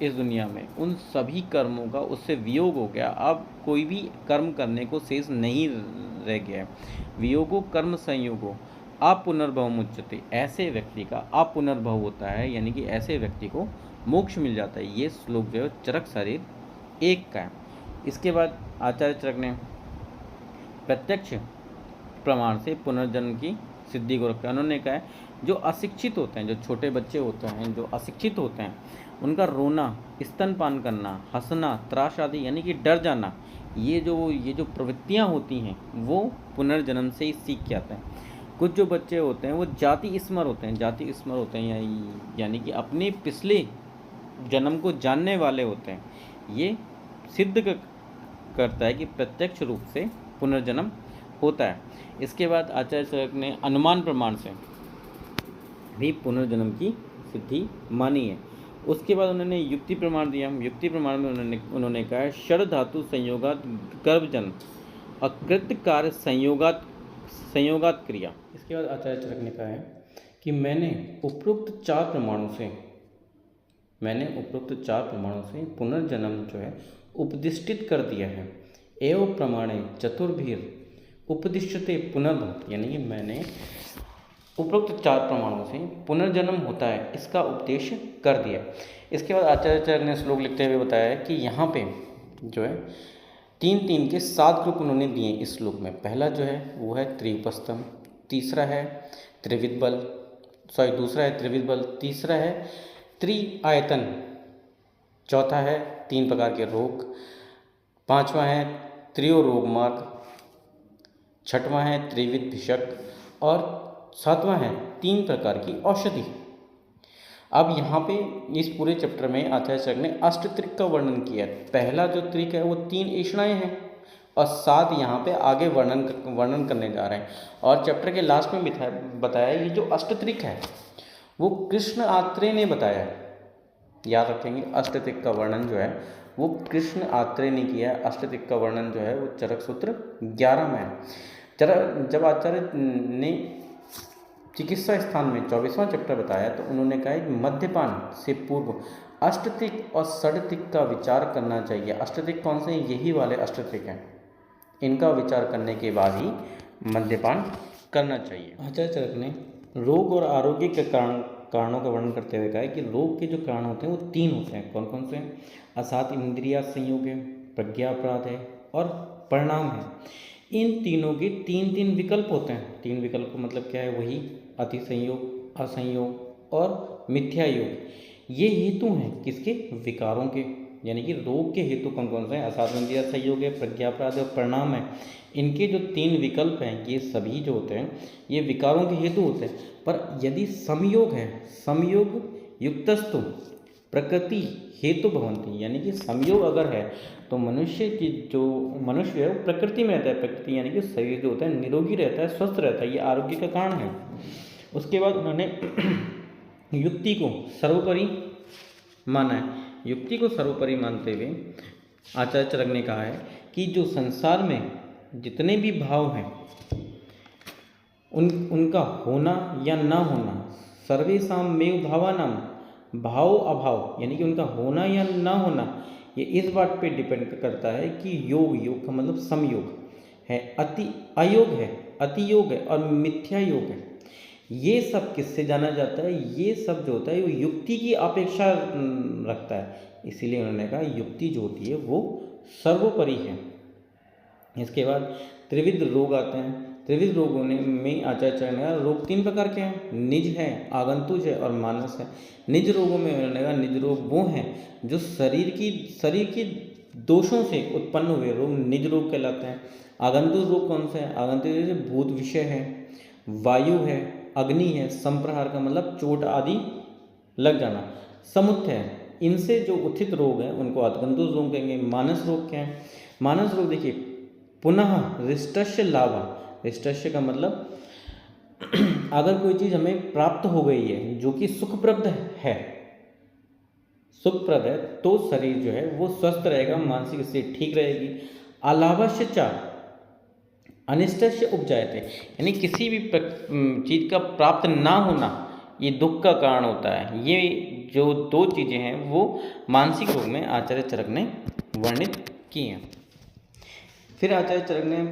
इस दुनिया में, उन सभी कर्मों का उससे वियोग हो गया, अब कोई भी कर्म करने को शेष नहीं रह गया है। वियोगो कर्म संयोगो अपुनर्भव मुच्यते, ऐसे व्यक्ति का अपुनर्भव होता है, यानी कि ऐसे व्यक्ति को मोक्ष मिल जाता है। ये श्लोक जो है चरक शरीर 1 का है। इसके बाद आचार्य चरक ने प्रत्यक्ष प्रमाण से पुनर्जन्म की सिद्धि को रखा है। उन्होंने कहा है जो अशिक्षित होते हैं, जो छोटे बच्चे होते हैं, जो अशिक्षित होते हैं, उनका रोना, स्तनपान करना, हंसना, त्रास आदि यानी कि डर जाना, ये जो प्रवृत्तियाँ होती हैं वो पुनर्जन्म से ही सीख के आते हैं। कुछ जो बच्चे होते हैं वो जाति स्मर होते हैं, यानी कि अपने पिछले जन्म को जानने वाले होते हैं। ये सिद्ध करता है कि प्रत्यक्ष रूप से पुनर्जन्म होता है। इसके बाद आचार्य चरक ने अनुमान प्रमाण से भी पुनर्जन्म की सिद्धि मानी है। उसके बाद उन्होंने युक्ति प्रमाण दिया। युक्ति प्रमाण में उन्होंने कहा है षड धातु संयोगात गर्भजन्म, अकृत कार्य संयोगात क्रिया। इसके बाद आचार्य चरक ने कहा है कि मैंने उपरोक्त चार प्रमाणों से पुनर्जन्म जो है उपदिष्टित कर दिया है। एवं प्रमाणे चतुर्भीर उपदिष्टते पुनर्भव, यानी कि मैंने उपरोक्त 4 प्रमाणों से पुनर्जन्म होता है इसका उपदेश कर दिया। इसके बाद आचार्य चरक ने श्लोक लिखते हुए बताया है कि यहाँ पे जो है 3 के 7 ग्रुप उन्होंने दिए इस श्लोक में। पहला जो है वो है त्रिउपस्तम, दूसरा है त्रिविध बल, तीसरा है त्रिआयतन, चौथा है 3 प्रकार के रोग, 5वां है त्रियो रोग मार्ग, 6वां है त्रिविध भिषक और 7वां है 3 प्रकार की औषधि। अब यहाँ पे इस पूरे चैप्टर में आचार्य चरक ने अष्टत्रिक का वर्णन किया है। पहला जो त्रिक है वो 3 ऐषणाएँ हैं और 7 यहाँ पे आगे वर्णन करने जा रहे हैं। और चैप्टर के लास्ट में बताया ये जो अष्टत्रिक है वो कृष्ण आत्रेय ने बताया है। याद रखेंगे अष्टत्रिक का वर्णन जो है वो कृष्ण आत्रेय ने किया है। अष्टत्रिक का वर्णन जो है वो चरक सूत्र 11 में है। जब आचार्य ने चिकित्सा स्थान में 24वां चैप्टर बताया तो उन्होंने कहा कि मद्यपान से पूर्व अष्टत्रिक और षडत्रिक का विचार करना चाहिए। अष्टत्रिक कौन से हैं? यही वाले अष्टत्रिक हैं। इनका विचार करने के बाद ही मद्यपान करना चाहिए। आचार्य चरक ने रोग और आरोग्य के कारणों का वर्णन करते हुए कहा है कि रोग के जो कारण होते हैं वो 3 होते हैं। कौन कौन से हैं? असात इंद्रिया संयोग है, प्रज्ञा अपराध है और परिणाम है। इन तीनों के 3 विकल्प होते हैं। 3 विकल्प मतलब क्या है? वही अति संयोग, असंयोग और मिथ्या योग। ये हेतु हैं किसके? विकारों के, यानी कि रोग के हेतु कौन कौन से हैं? असात इंद्रिया संयोग है, प्रज्ञा अपराध और परिणाम है। इनके जो 3 विकल्प हैं ये सभी जो होते हैं ये विकारों के हेतु होते हैं। पर यदि संयोग है, संयोग युक्तस्तु प्रकृति हेतु भवन्ति, यानी कि संयोग अगर है तो मनुष्य है वो प्रकृति में रहता है। प्रकृति यानी कि शरीर जो होता है निरोगी रहता है, स्वस्थ रहता है, ये आरोग्य का कारण है। उसके बाद उन्होंने युक्ति को सर्वोपरि माना है। युक्ति को सर्वोपरि मानते हुए आचार्य चरक ने कहा है कि जो संसार में जितने भी भाव हैं उनका होना या ना होना, सर्वेषां मेव भावानां भाव अभाव, यानी कि उनका होना या ना होना ये इस बात पे डिपेंड करता है कि योग का मतलब समयोग है, अति योग है और मिथ्या योग है। ये सब किससे जाना जाता है? ये सब जो होता है वो युक्ति की अपेक्षा रखता है, इसीलिए उन्होंने कहा युक्ति जो होती है वो सर्वोपरि है। इसके बाद त्रिविध रोग आते हैं। त्रिविध रोगों में आचार्य चरण ने रोग 3 प्रकार के हैं, निज है, आगंतुज है और मानस है। निज रोगों में उन्होंने कहा निज रोग वो हैं जो शरीर की दोषों से उत्पन्न हुए रोग निज रोग कहलाते हैं। आगंतुज रोग कौन से हैं? आगंतुज जैसे भूत विषय है, वायु है, अग्नि है, संप्रहार का मतलब चोट आदि लग जाना, समुत्थ है, इनसे जो उत्थित रोग हैं उनको आगंतुज रोग कहेंगे। मानस रोग क्या है? मानस रोग देखिए, पुनः रिष्टस्य लाभ, रिष्टस्य का मतलब अगर कोई चीज़ हमें प्राप्त हो गई है जो कि सुखप्रद है, सुखप्रद है, तो शरीर जो है वो स्वस्थ रहेगा, मानसिक स्थिति ठीक रहेगी। अलाभस्य च अनिष्टस्य उपजायते, यानी किसी भी चीज़ का प्राप्त ना होना ये दुख का कारण होता है। ये जो 2 चीज़ें हैं वो मानसिक रोग में आचार्य चरक ने वर्णित की हैं। फिर आचार्य चरक ने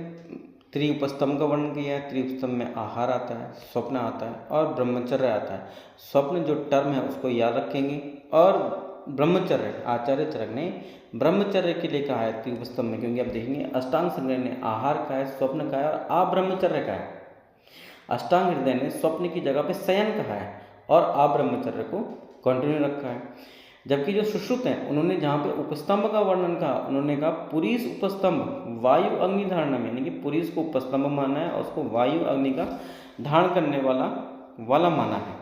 त्रिउपस्तंभ का वर्णन किया है। त्रिउपस्तंभ में आहार आता है, स्वप्न आता है और ब्रह्मचर्य आता है। स्वप्न जो टर्म है उसको याद रखेंगे, और ब्रह्मचर्य आचार्य चरक ने ब्रह्मचर्य के लिए कहा है त्रिउपस्तंभ में, क्योंकि आप देखेंगे अष्टांग संग्रह ने आहार का है, स्वप्न का है और अब्रह्मचर्य का है। अष्टांग हृदय ने स्वप्न की जगह पे शयन कहा है और अब्रह्मचर्य को कंटिन्यू रखा है। जबकि जो सुश्रुत हैं उन्होंने जहाँ पे उपस्तंभ का वर्णन कहा, उन्होंने कहा पुरीष उपस्तंभ वायु अग्नि धारण में, यानी कि पुरीष को उपस्तंभ माना है और उसको वायु अग्नि का धारण करने वाला माना है।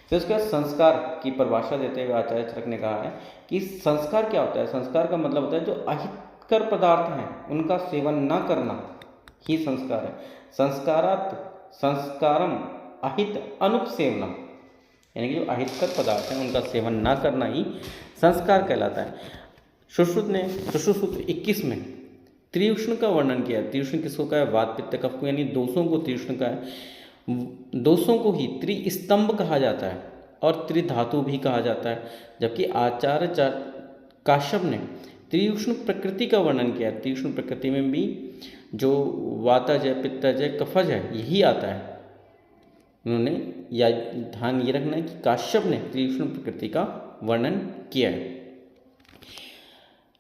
फिर उसके बाद संस्कार की परिभाषा देते हुए आचार्य चरक ने कहा है कि संस्कार क्या होता है? संस्कार का मतलब होता है जो अहितकर पदार्थ हैं उनका सेवन न करना ही संस्कार है। संस्कारात संस्कारम अहित अनुपसेवनम, यानी कि जो अहितकर पदार्थ हैं उनका सेवन ना करना ही संस्कार कहलाता है। सुश्रुत सूत्र 21 में त्रिउष्ण का वर्णन किया है। त्रिउष्ण किसको कहा है? वात पित्त कफ को, यानी दोषों को त्रिउष्ण का है। दोषों को ही त्रिस्तंभ कहा जाता है और त्रिधातु भी कहा जाता है। जबकि आचार्य काश्यप ने त्रिउष्ण प्रकृति का वर्णन किया है। त्रिउष्ण प्रकृति में भी जो वातज है, पित्तज है, कफज है, यही आता है। उन्होंने या ध्यान ये रखना है कि काश्यप ने त्रिउष्ण प्रकृति का वर्णन किया है।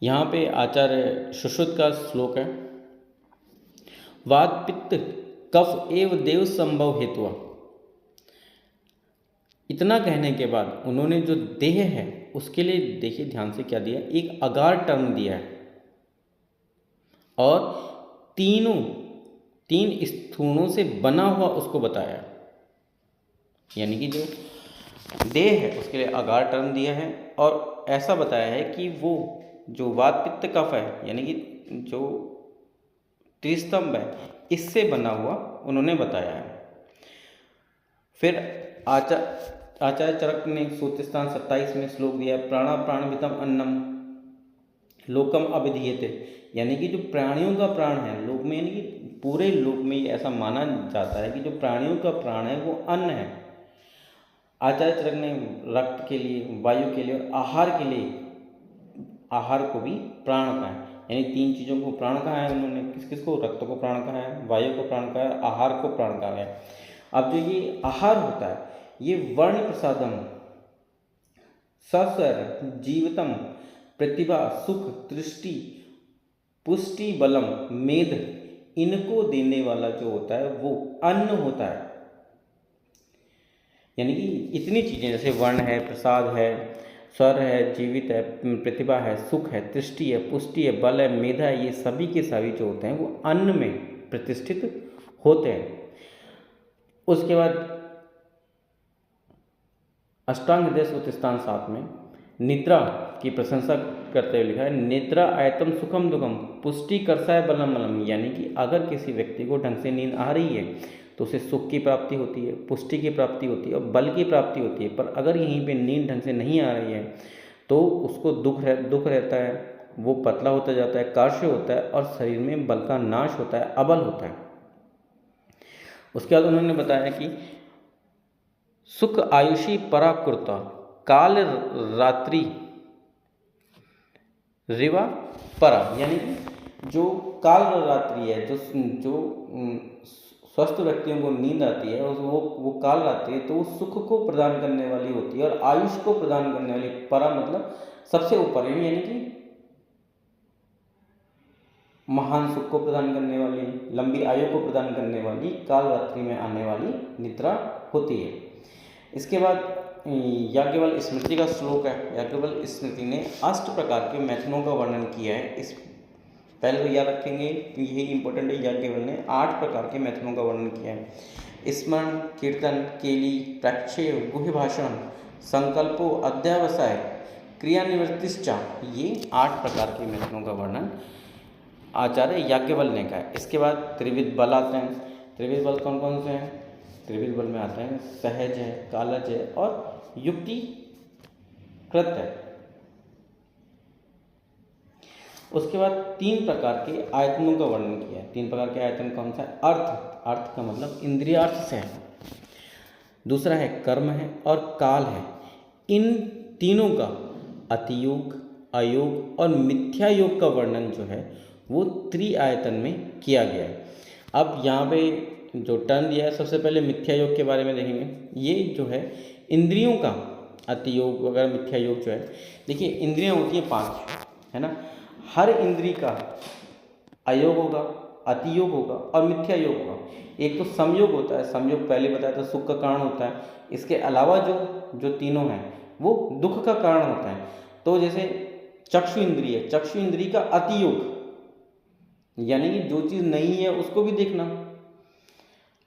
यहाँ पे आचार्य सुश्रुत का श्लोक है, वात पित्त कफ एव देव संभव हेतु। इतना कहने के बाद उन्होंने जो देह है उसके लिए देखिए ध्यान से क्या दिया, एक अगार टर्म दिया है और 3 स्थूणों से बना हुआ उसको बताया, यानी कि जो देह है उसके लिए अगार टर्म दिया है और ऐसा बताया है कि वो जो वात पित्त कफ है, यानी कि जो त्रिस्तंभ है, इससे बना हुआ उन्होंने बताया है। फिर आचार्य चरक ने सूत्र स्थान 27 में श्लोक दिया है, प्राणा प्राणवितम अन्नम लोकम अभिधीयते, यानी कि जो प्राणियों का प्राण है लोक में, यानी कि पूरे लोक में ऐसा माना जाता है कि जो प्राणियों का प्राण है वो अन्न है। आचार्य चरक ने रक्त के लिए, वायु के लिए और आहार के लिए आहार को भी प्राण कहा है, यानी 3 चीज़ों को प्राण कहा है उन्होंने। किस किस को? रक्त को प्राण कहा है, वायु को प्राण कहा है, आहार को प्राण कहा है। अब जो ये आहार होता है ये वर्ण प्रसादम, सस्वर, जीवतम, प्रतिभा, सुख, दृष्टि, पुष्टि, बलम, मेध, इनको देने वाला जो होता है वो अन्न होता है। यानी कि इतनी चीज़ें जैसे वर्ण है, प्रसाद है, स्वर है, जीवित है, प्रतिभा है, सुख है, दृष्टि है, पुष्टि है, बल है, मेधा है, ये सभी के सभी जो होते हैं वो अन्न में प्रतिष्ठित होते हैं। उसके बाद अष्टांग हृदय सूत्र स्थान 7 में निद्रा की प्रशंसा करते हुए लिखा है, निद्रा आयतम सुखम दुखम पुष्टि करसाय बलम बलम, यानी कि अगर किसी व्यक्ति को ढंग से नींद आ रही है तो उसे सुख की प्राप्ति होती है, पुष्टि की प्राप्ति होती है और बल की प्राप्ति होती है। पर अगर यहीं पे नींद ढंग से नहीं आ रही है तो उसको दुख रहता है, वो पतला होता जाता है, कार्य होता है और शरीर में बल का नाश होता है, अबल होता है। उसके बाद उन्होंने बताया कि सुख आयुषी पराकृता काल रात्रि रिवा परा, यानी कि जो काल रात्रि है, जो स्वस्थ व्यक्तियों को नींद आती है और वो काल आती है तो वो सुख को प्रदान करने वाली होती है और आयुष को प्रदान करने वाली, परा मतलब सबसे ऊपर, यानी कि महान सुख को प्रदान करने वाली, लंबी आयु को प्रदान करने वाली काल रात्रि में आने वाली निद्रा होती है। इसके बाद याज्ञवल्क्य स्मृति का श्लोक है। याज्ञवल्क्य स्मृति ने 8 प्रकार के मैथुनों का वर्णन किया है। इस पहले तो याद रखेंगे, यही इंपॉर्टेंट है, याज्ञवल्क्य ने 8 प्रकार के मैथुनों का वर्णन किया है। स्मरण, कीर्तन, केली, प्रक्षेय, गुह्य भाषण, संकल्पो, अध्यावसाय, क्रिया निवृत्तिश्चा, ये 8 प्रकार के मैथुनों का वर्णन आचार्य याज्ञवल्क्य ने कहा है। इसके बाद त्रिविध बल आते हैं। त्रिविध बल कौन कौन से हैं? त्रिविध बल में आते हैं सहज है, कालज है और युक्ति कृत है। उसके बाद 3 प्रकार के आयतनों का वर्णन किया है। 3 प्रकार के आयतन कौन सा है? अर्थ, अर्थ का मतलब इंद्रियार्थ से है। दूसरा है कर्म है और काल है। इन तीनों का अतियोग, अयोग और मिथ्या योग का वर्णन जो है वो त्रिआयतन में किया गया है। अब यहाँ पे जो टर्म दिया है, सबसे पहले मिथ्या योग के बारे में देखेंगे। ये जो है इंद्रियों का अतियोग वगैरह मिथ्या योग जो है, देखिए इंद्रियां होती हैं 5, है ना। हर इंद्री का अयोग होगा, अतियोग होगा और मिथ्या योग होगा। एक तो संयोग होता है, संयोग पहले बताया था सुख का कारण होता है। इसके अलावा जो तीनों हैं वो दुख का कारण होता है। तो जैसे चक्षु इंद्रिय है, चक्षु इंद्रिय का अतियोग यानी कि जो चीज़ नहीं है उसको भी देखना।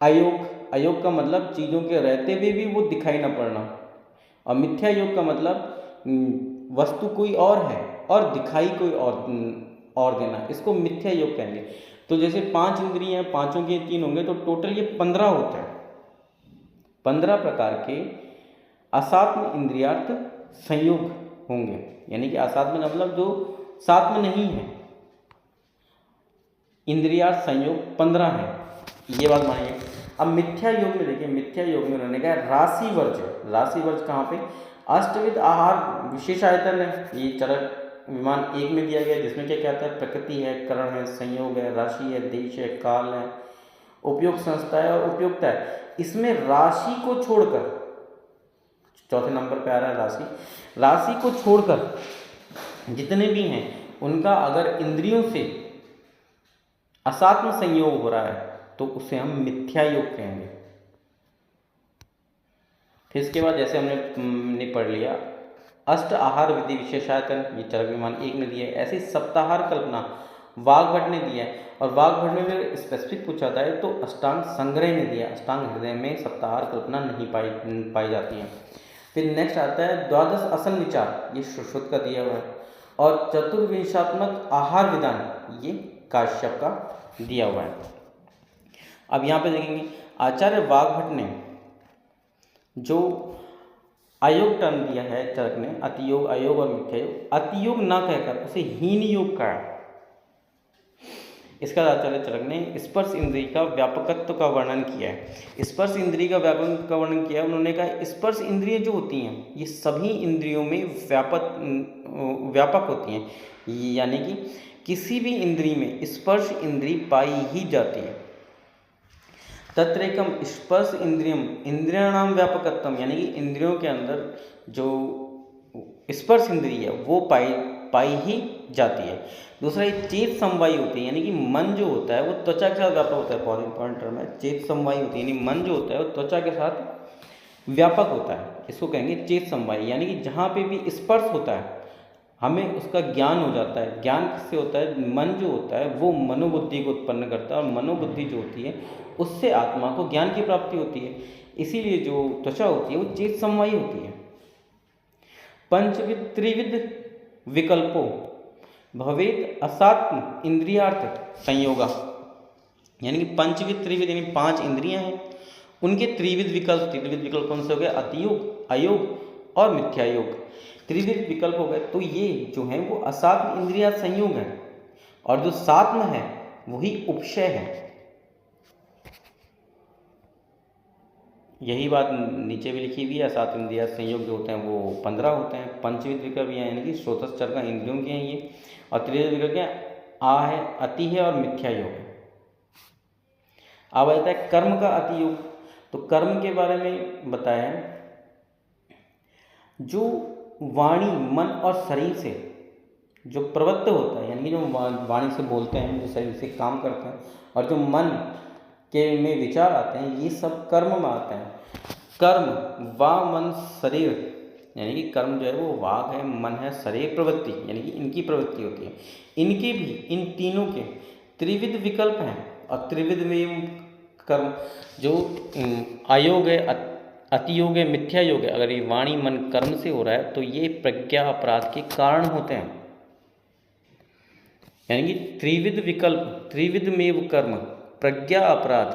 अयोग, अयोग का मतलब चीज़ों के रहते हुए भी वो दिखाई ना पड़ना। और मिथ्या योग का मतलब वस्तु कोई और है और दिखाई कोई और देना, इसको मिथ्या योग कहेंगे। तो जैसे 5 इंद्रियां हैं, पांचों के 3 होंगे तो टोटल ये 15 होता है। 15 प्रकार के असात्म इंद्रियार्थ संयोग होंगे, यानी कि असात्म मतलब जो साथ में नहीं है। इंद्रियार्थ संयोग 15 है, ये बात मानिए। अब मिथ्या योग में देखिए, मिथ्या योग में उन्होंने कहा राशि वर्ज। राशि वर्ज कहाँ पे? अष्टविध आहार विशेष आयतन है। ये चरक विमान 1 में दिया गया, जिसमें क्या कहता है? प्रकृति है, करण है, संयोग है, राशि है, देश है, काल है, उपयोग संस्था है और उपयोक्ता है। इसमें राशि को छोड़कर, चौथे नंबर पे आ रहा है राशि, राशि को छोड़कर जितने भी हैं उनका अगर इंद्रियों से असात्म संयोग हो रहा है तो उसे हम मिथ्या योग कहेंगे। फिर इसके बाद जैसे हमने पढ़ लिया अष्ट आहार विधि विशेषायतन, ये चरक विमान 1 में दिया है। ऐसे सप्ताहार कल्पना वाग्भट ने दिया है, और वाग्भट में भी स्पेसिफिक पूछा था है तो अष्टांग संग्रह ने दिया। अष्टांग हृदय में सप्ताहार कल्पना नहीं पाई जाती है। फिर नेक्स्ट आता है द्वादश असन विचार, ये सुश्रुत का दिया हुआ है। और चतुर्विंशात्मक आहार विधान, ये काश्यप का दिया हुआ है। अब यहाँ पे देखेंगे आचार्य वाग्भट ने जो अयोग टर्म दिया है चरक ने, अतियोग, अयोग और मिथ्या योग, अतियोग ना कहकर उसे हीन योग कहा। इसका आचार्य चरक ने स्पर्श इंद्रिय का व्यापकत्व का वर्णन किया है। स्पर्श इंद्रिय का व्यापक का वर्णन किया है। उन्होंने कहा स्पर्श इंद्रिय जो होती हैं ये सभी इंद्रियों में व्यापक होती हैं, यानी कि किसी भी इंद्रिय में स्पर्श इंद्रिय पाई ही जाती है। तत्रैकम स्पर्श इंद्रियम इंद्रियाणाम व्यापकत्वम, यानी कि इंद्रियों के अंदर जो स्पर्श इंद्रिय है वो पाई ही जाती है। दूसरा ये चेत समवायी होती है, यानी कि मन जो होता है वो त्वचा के साथ व्यापक होता है। बहुत इंपॉर्टेंट टर्म है चेत समवायी होती है, यानी मन जो होता है वो त्वचा के साथ व्यापक होता है। इसको कहेंगे चेत समवायी, यानी कि जहाँ पे भी स्पर्श होता है हमें उसका ज्ञान हो जाता है। ज्ञान किससे होता है? मन जो होता है वो मनोबुद्धि को उत्पन्न करता है, और मनोबुद्धि जो होती है उससे आत्मा को ज्ञान की प्राप्ति होती है। इसीलिए जो त्वचा होती है वो चेत समवायी होती है। पंचविध त्रिविध विकल्पो भवेद असात्म इंद्रियार्थ संयोगा, यानी कि पंचविध त्रिविध यानी 5 इंद्रियां हैं, उनके त्रिविध विकल्प। त्रिविध विकल्प कौन से हो गए? अतियोग, अयोग और मिथ्या योग। त्रिविध विकल्प हो गए तो ये जो है वो असात्म इंद्रिया संयोग है, और जो सात्म है वही उपशय है। यही बात नीचे भी लिखी हुई है। असात्म इंद्रिया संयोग जो होते हैं वो 15 होते हैं। पंचविध विकल्प यानी कि स्रोतस चर का इंद्रियों के हैं ये, और त्रिविध विकल्प क्या? आ है, अति है और मिथ्या योग है। अब आता है कर्म का अतियोग। तो कर्म के बारे में बताया है, जो वाणी, मन और शरीर से जो प्रवृत्त होता है, यानी कि जो वाणी से बोलते हैं, जो शरीर से काम करते हैं, और जो मन के में विचार आते हैं, ये सब कर्म में आते हैं। कर्म वा मन शरीर, यानी कि कर्म जो है वो वाक है, मन है, शरीर प्रवृत्ति, यानी कि इनकी प्रवृत्ति होती है। इनके भी, इन तीनों के त्रिविध विकल्प हैं। और त्रिविध में कर्म जो अयोग है, अतियोग है, मिथ्या योग है, अगर ये वाणी मन कर्म से हो रहा है तो ये प्रज्ञा अपराध के कारण होते हैं। यानी कि त्रिविध विकल्प, त्रिविध में कर्म, प्रज्ञा अपराध।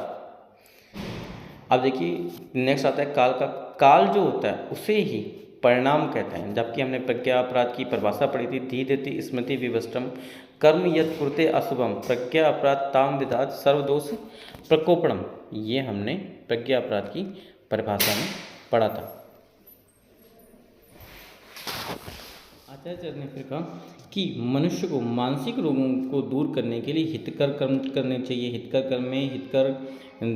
अब देखिए नेक्स्ट आता है काल का। काल जो होता है उसे ही परिणाम कहते हैं, जबकि हमने प्रज्ञा अपराध की परिभाषा पढ़ी थी, धीधति स्मृति विभष्टम कर्म यत् कुरुते अशुभम प्रज्ञा अपराध ताम विदात सर्वदोष प्रकोपणम। ये हमने प्रज्ञा अपराध की परिभाषा में पढ़ा था। आचार्य ने फिर कहा कि मनुष्य को मानसिक रोगों को दूर करने के लिए हितकर कर्म करने चाहिए। हितकर कर्म में हितकर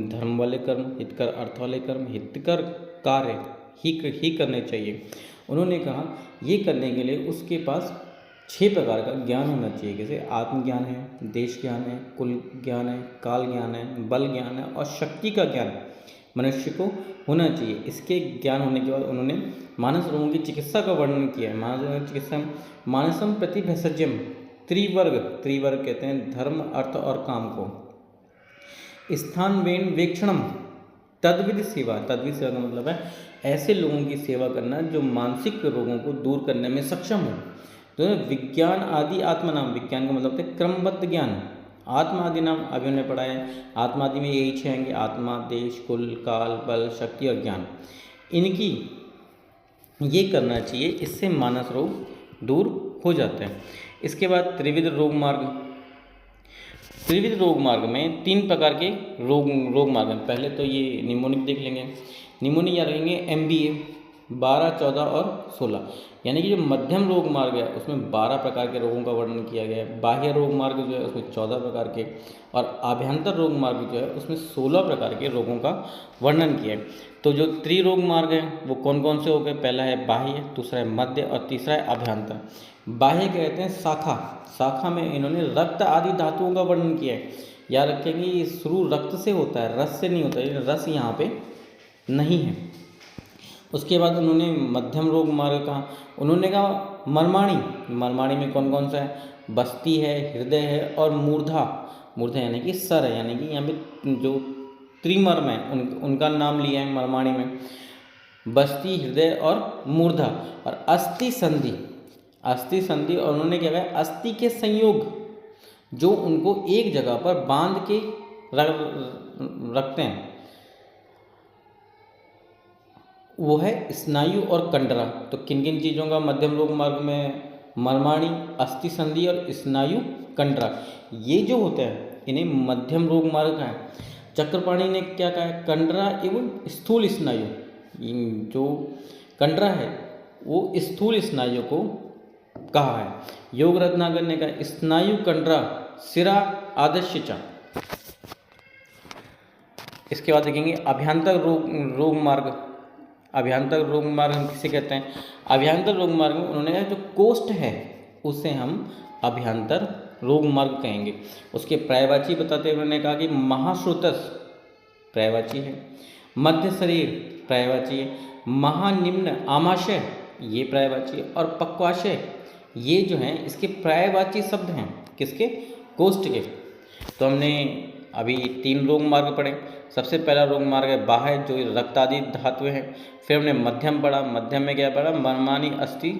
धर्म वाले कर्म, हितकर अर्थ वाले कर्म, हितकर कार्य ही करने चाहिए। उन्होंने कहा ये करने के लिए उसके पास 6 प्रकार का ज्ञान होना चाहिए, जैसे आत्मज्ञान है, देश ज्ञान है, कुल ज्ञान है, काल ज्ञान है, बल ज्ञान है और शक्ति का ज्ञान मनुष्य को होना चाहिए। इसके ज्ञान होने के बाद उन्होंने मानस रोगों की चिकित्सा का वर्णन किया है। मानस रोगों की चिकित्सा मानसम प्रति भेषज्यम त्रिवर्ग कहते हैं धर्म, अर्थ और काम को। स्थान वेण वेक्षणम तद्विध सेवा का मतलब है ऐसे लोगों की सेवा करना जो मानसिक रोगों को दूर करने में सक्षम हो। तो विज्ञान आदि आत्मा नाम, विज्ञान का मतलब है क्रमबद्ध ज्ञान। आत्मा आदि नाम अभी हमने पढ़ा है, आत्मा आदि में यही 6 आएंगे, आत्मा, देश, कुल, काल, बल, शक्ति और ज्ञान। इनकी ये करना चाहिए, इससे मानस रोग दूर हो जाते हैं। इसके बाद त्रिविध रोग मार्ग। त्रिविध रोग मार्ग में 3 प्रकार के रोग मार्ग हैं। पहले तो ये निमोनिक देख लेंगे। निमोनिक या रहेंगे MBA 12, 14 और 16, यानी कि जो मध्यम रोग मार्ग है उसमें 12 प्रकार के रोगों का वर्णन किया गया है। बाह्य रोग मार्ग जो है उसमें 14 प्रकार के, और आभ्यंतर रोग मार्ग जो है उसमें 16 प्रकार के रोगों का वर्णन किया है। तो जो त्रिरोग मार्ग है वो कौन कौन से हो गए? पहला है बाह्य, दूसरा है मध्य और तीसरा है अभ्यंतर। बाह्य कहते हैं शाखा, शाखा में इन्होंने रक्त आदि धातुओं का वर्णन किया है। याद रखेंगे ये शुरू रक्त से होता है, रस से नहीं होता है, रस यहाँ पे नहीं है। उसके बाद उन्होंने मध्यम रोग मार्ग कहा, उन्होंने कहा मर्माणी, मर्माणी में कौन कौन सा है? बस्ती है, हृदय है और मूर्धा, मूर्धा यानी कि सर है, यानी कि यहाँ पे जो त्रिमर्म है उनका नाम लिया है मर्माणी में, बस्ती, हृदय और मूर्धा। और अस्थि संधि, अस्थि संधि, और उन्होंने क्या कहा? अस्थि के संयोग जो उनको एक जगह पर बांध के रखते हैं वो है स्नायु और कंडरा। तो किन किन चीज़ों का मध्यम रोग मार्ग में? मर्माणी, अस्थि संधि और स्नायु कंडरा, ये जो होते हैं इन्हें मध्यम रोग मार्ग का है। चक्रपाणी ने क्या कहा है? कंडरा एवं स्थूल स्नायु, जो कंडरा है वो स्थूल स्नायु को कहा है। योग रत्नाकर ने कहा स्नायु कंडरा सिरा आदश्यचा। इसके बाद देखेंगे अभ्यंतर रोग मार्ग। अभ्यंतर रोग मार्ग हम किसे कहते हैं? अभ्यंतर रोग मार्ग में उन्होंने कहा जो कोष्ठ है उसे हम अभ्यंतर रोग मार्ग कहेंगे। उसके पर्यायवाची बताते हुए उन्होंने कहा कि महाश्रुतस पर्यायवाची है, मध्य शरीर पर्यायवाची है, महानिम्न आमाशय ये पर्यायवाची है, और पक्वाशय ये जो हैं इसके पर्यायवाची शब्द हैं। किसके? कोष्ठ के। तो हमने अभी 3 रोग मार्ग पढ़े। सबसे पहला रोग मार्ग है बाह्य, जो रक्त आदि धातु है। फिर हमने मध्यम पढ़ा, मध्यम में क्या पढ़ा? मर्माणी, अस्थि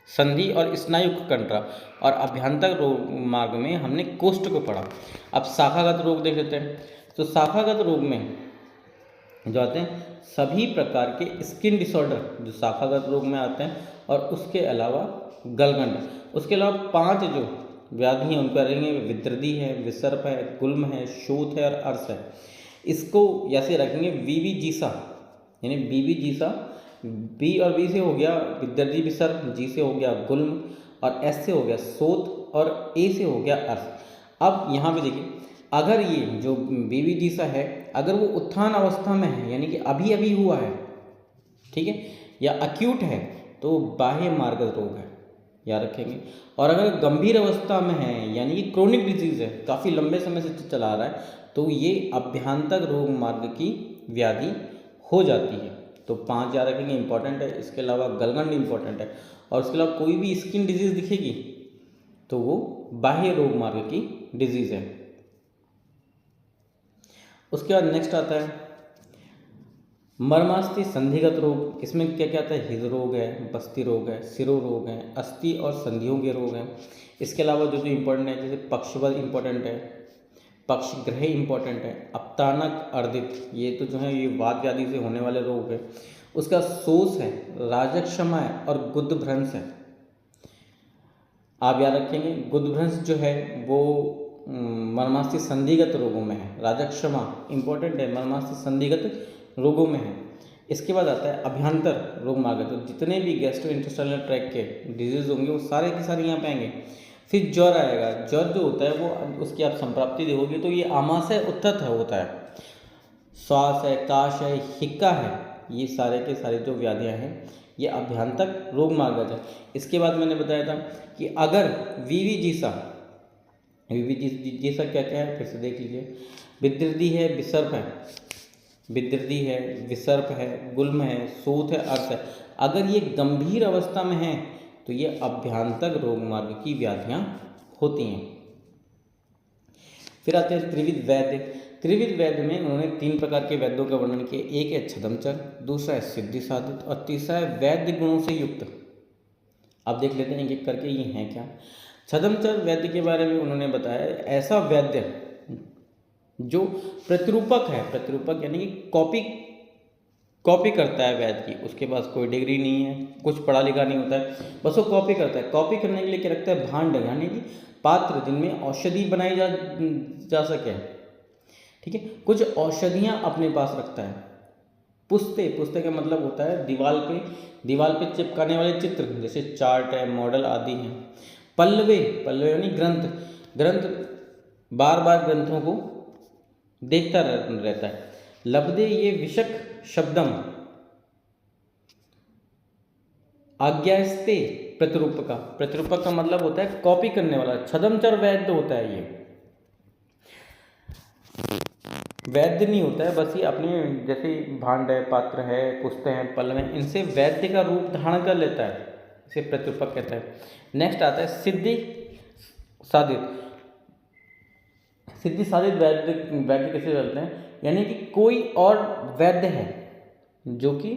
संधि और स्नायु कंडरा। और अभ्यंतर रोग मार्ग में हमने कोष्ठ को पढ़ा। अब शाखागत रोग देख लेते हैं। तो शाखागत रोग में जो आते हैं सभी प्रकार के स्किन डिसऑर्डर जो शाखागत रोग में आते हैं, और उसके अलावा गलगंड। उसके अलावा 5 जो व्याधि हैं उनका रहेंगे विद्रदी है, विसर्प है, गुल्म है, शोथ है और अर्श है। इसको ऐसे रखेंगे वीवी जीसा, यानी बीबी जीसा, बी और बी से हो गया विद्रदी विसर्प, जी से हो गया गुल्म और एस से हो गया शोथ और ए से हो गया अर्श। अब यहाँ पे देखिए अगर ये जो विविदिशा है अगर वो उत्थान अवस्था में है यानी कि अभी अभी हुआ है, ठीक है, या अक्यूट है तो बाह्य मार्गज रोग है, याद रखेंगे। और अगर गंभीर अवस्था में है यानी कि क्रोनिक डिजीज है, काफ़ी लंबे समय से चला आ रहा है, तो ये अभ्यंतर रोग मार्ग की व्याधि हो जाती है। तो 5 याद रखेंगे, इंपॉर्टेंट है। इसके अलावा गलगंड इंपॉर्टेंट है, और उसके अलावा कोई भी स्किन डिजीज दिखेगी तो वो बाह्य रोग मार्ग की डिजीज है। उसके बाद नेक्स्ट आता है मर्मास्थि संधिगत रोग। इसमें क्या क्या आता है, हृदय रोग है, बस्ती रोग है, सिरो रोग है, अस्थि और संधियों के रोग हैं। इसके अलावा जो जो इम्पोर्टेंट है जैसे पक्षवद इम्पोर्टेंट है, पक्षग्रह इम्पोर्टेंट है, अपतानक अर्दित, ये तो जो है ये वात व्याधि से होने वाले रोग है। उसका शोष है, राजक्षमा है और गुदभ्रंश है। आप याद रखेंगे गुदभ्रंश जो है वो मर्मास्थि संधिगत रोगों में है, राजक्षमा इंपॉर्टेंट है, मर्मास्थि संधिगत रोगों में है। इसके बाद आता है अभ्यंतर रोग मार्ग, तो जितने भी गैस्ट्रोइंटेस्टाइनल ट्रैक्ट के डिजीज होंगे वो सारे के सारे यहाँ पे आएंगे। फिर ज्वर आएगा, ज्वर जो होता है वो उसकी आप संप्राप्ति देखोगे तो ये आमाशय उत्थत है होता है, श्वास है, काश है, हिक्का है, ये सारे के सारे जो व्याधियाँ हैं ये अभ्यंतर रोग मार्गज है। इसके बाद मैंने बताया था कि अगर विविजिसा क्या क्या है फिर से देख लीजिए, विदृद्धि है, विसर्प है, विदृद्धि है, विसर्प है, गुल्म है, सूत है, अर्थ है, अगर ये गंभीर अवस्था में है तो ये अभ्यंतर रोग मार्ग की व्याधियाँ होती हैं। फिर आते हैं त्रिविध वैद्य। त्रिविध वैद्य में उन्होंने 3 प्रकार के वैद्यों का वर्णन किया, एक है छदमचर, दूसरा है सिद्धि साधित और तीसरा है वैद्य गुणों से युक्त। अब देख लेते हैं एक एक करके ये हैं क्या। छदमचर वैद्य के बारे में उन्होंने बताया ऐसा वैद्य जो प्रतिरूपक है, प्रतिरूपक यानी कि कॉपी करता है वैद्य की, उसके पास कोई डिग्री नहीं है, कुछ पढ़ा लिखा नहीं होता है, बस वो कॉपी करता है। कॉपी करने के लिए क्या रखता है, भांड यानी कि पात्र जिनमें औषधि बनाई जा सके, ठीक है, कुछ औषधियाँ अपने पास रखता है। पुस्ते का मतलब होता है दीवाल पे चिपकाने वाले चित्र, जैसे चार्ट है, मॉडल आदि हैं। पल्लवे यानी ग्रंथ बार बार ग्रंथों को देखता रहता है। लब्धे ये विशक शब्दम आज्ञास्ते प्रतिरूपक का मतलब होता है कॉपी करने वाला। छदमचर वैद्य होता है, ये वैद्य नहीं होता है, बस ये अपने जैसे भांड है, पात्र है, पुस्ते हैं, पल्लव हैं, इनसे वैद्य का रूप धारण कर लेता है, इसे प्रतिरूपक कहते हैं। नेक्स्ट आता है सिद्धि साधित। सिद्धि साधित वैद्य कैसे चलते हैं, यानी कि कोई और वैद्य है जो कि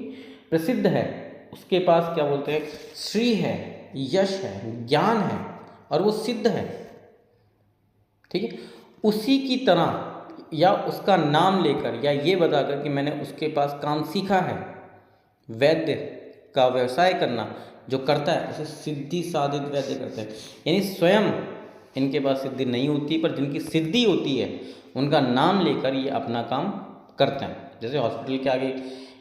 प्रसिद्ध है, उसके पास क्या बोलते हैं, श्री है, यश है, ज्ञान है और वो सिद्ध है, ठीक है, उसी की तरह या उसका नाम लेकर या ये बताकर कि मैंने उसके पास काम सीखा है, वैद्य का व्यवसाय करना जो करता है उसे सिद्धि साधित वैद्य करते हैं। यानी स्वयं इनके पास सिद्धि नहीं होती, पर जिनकी सिद्धि होती है उनका नाम लेकर ये अपना काम करते हैं। जैसे हॉस्पिटल के आगे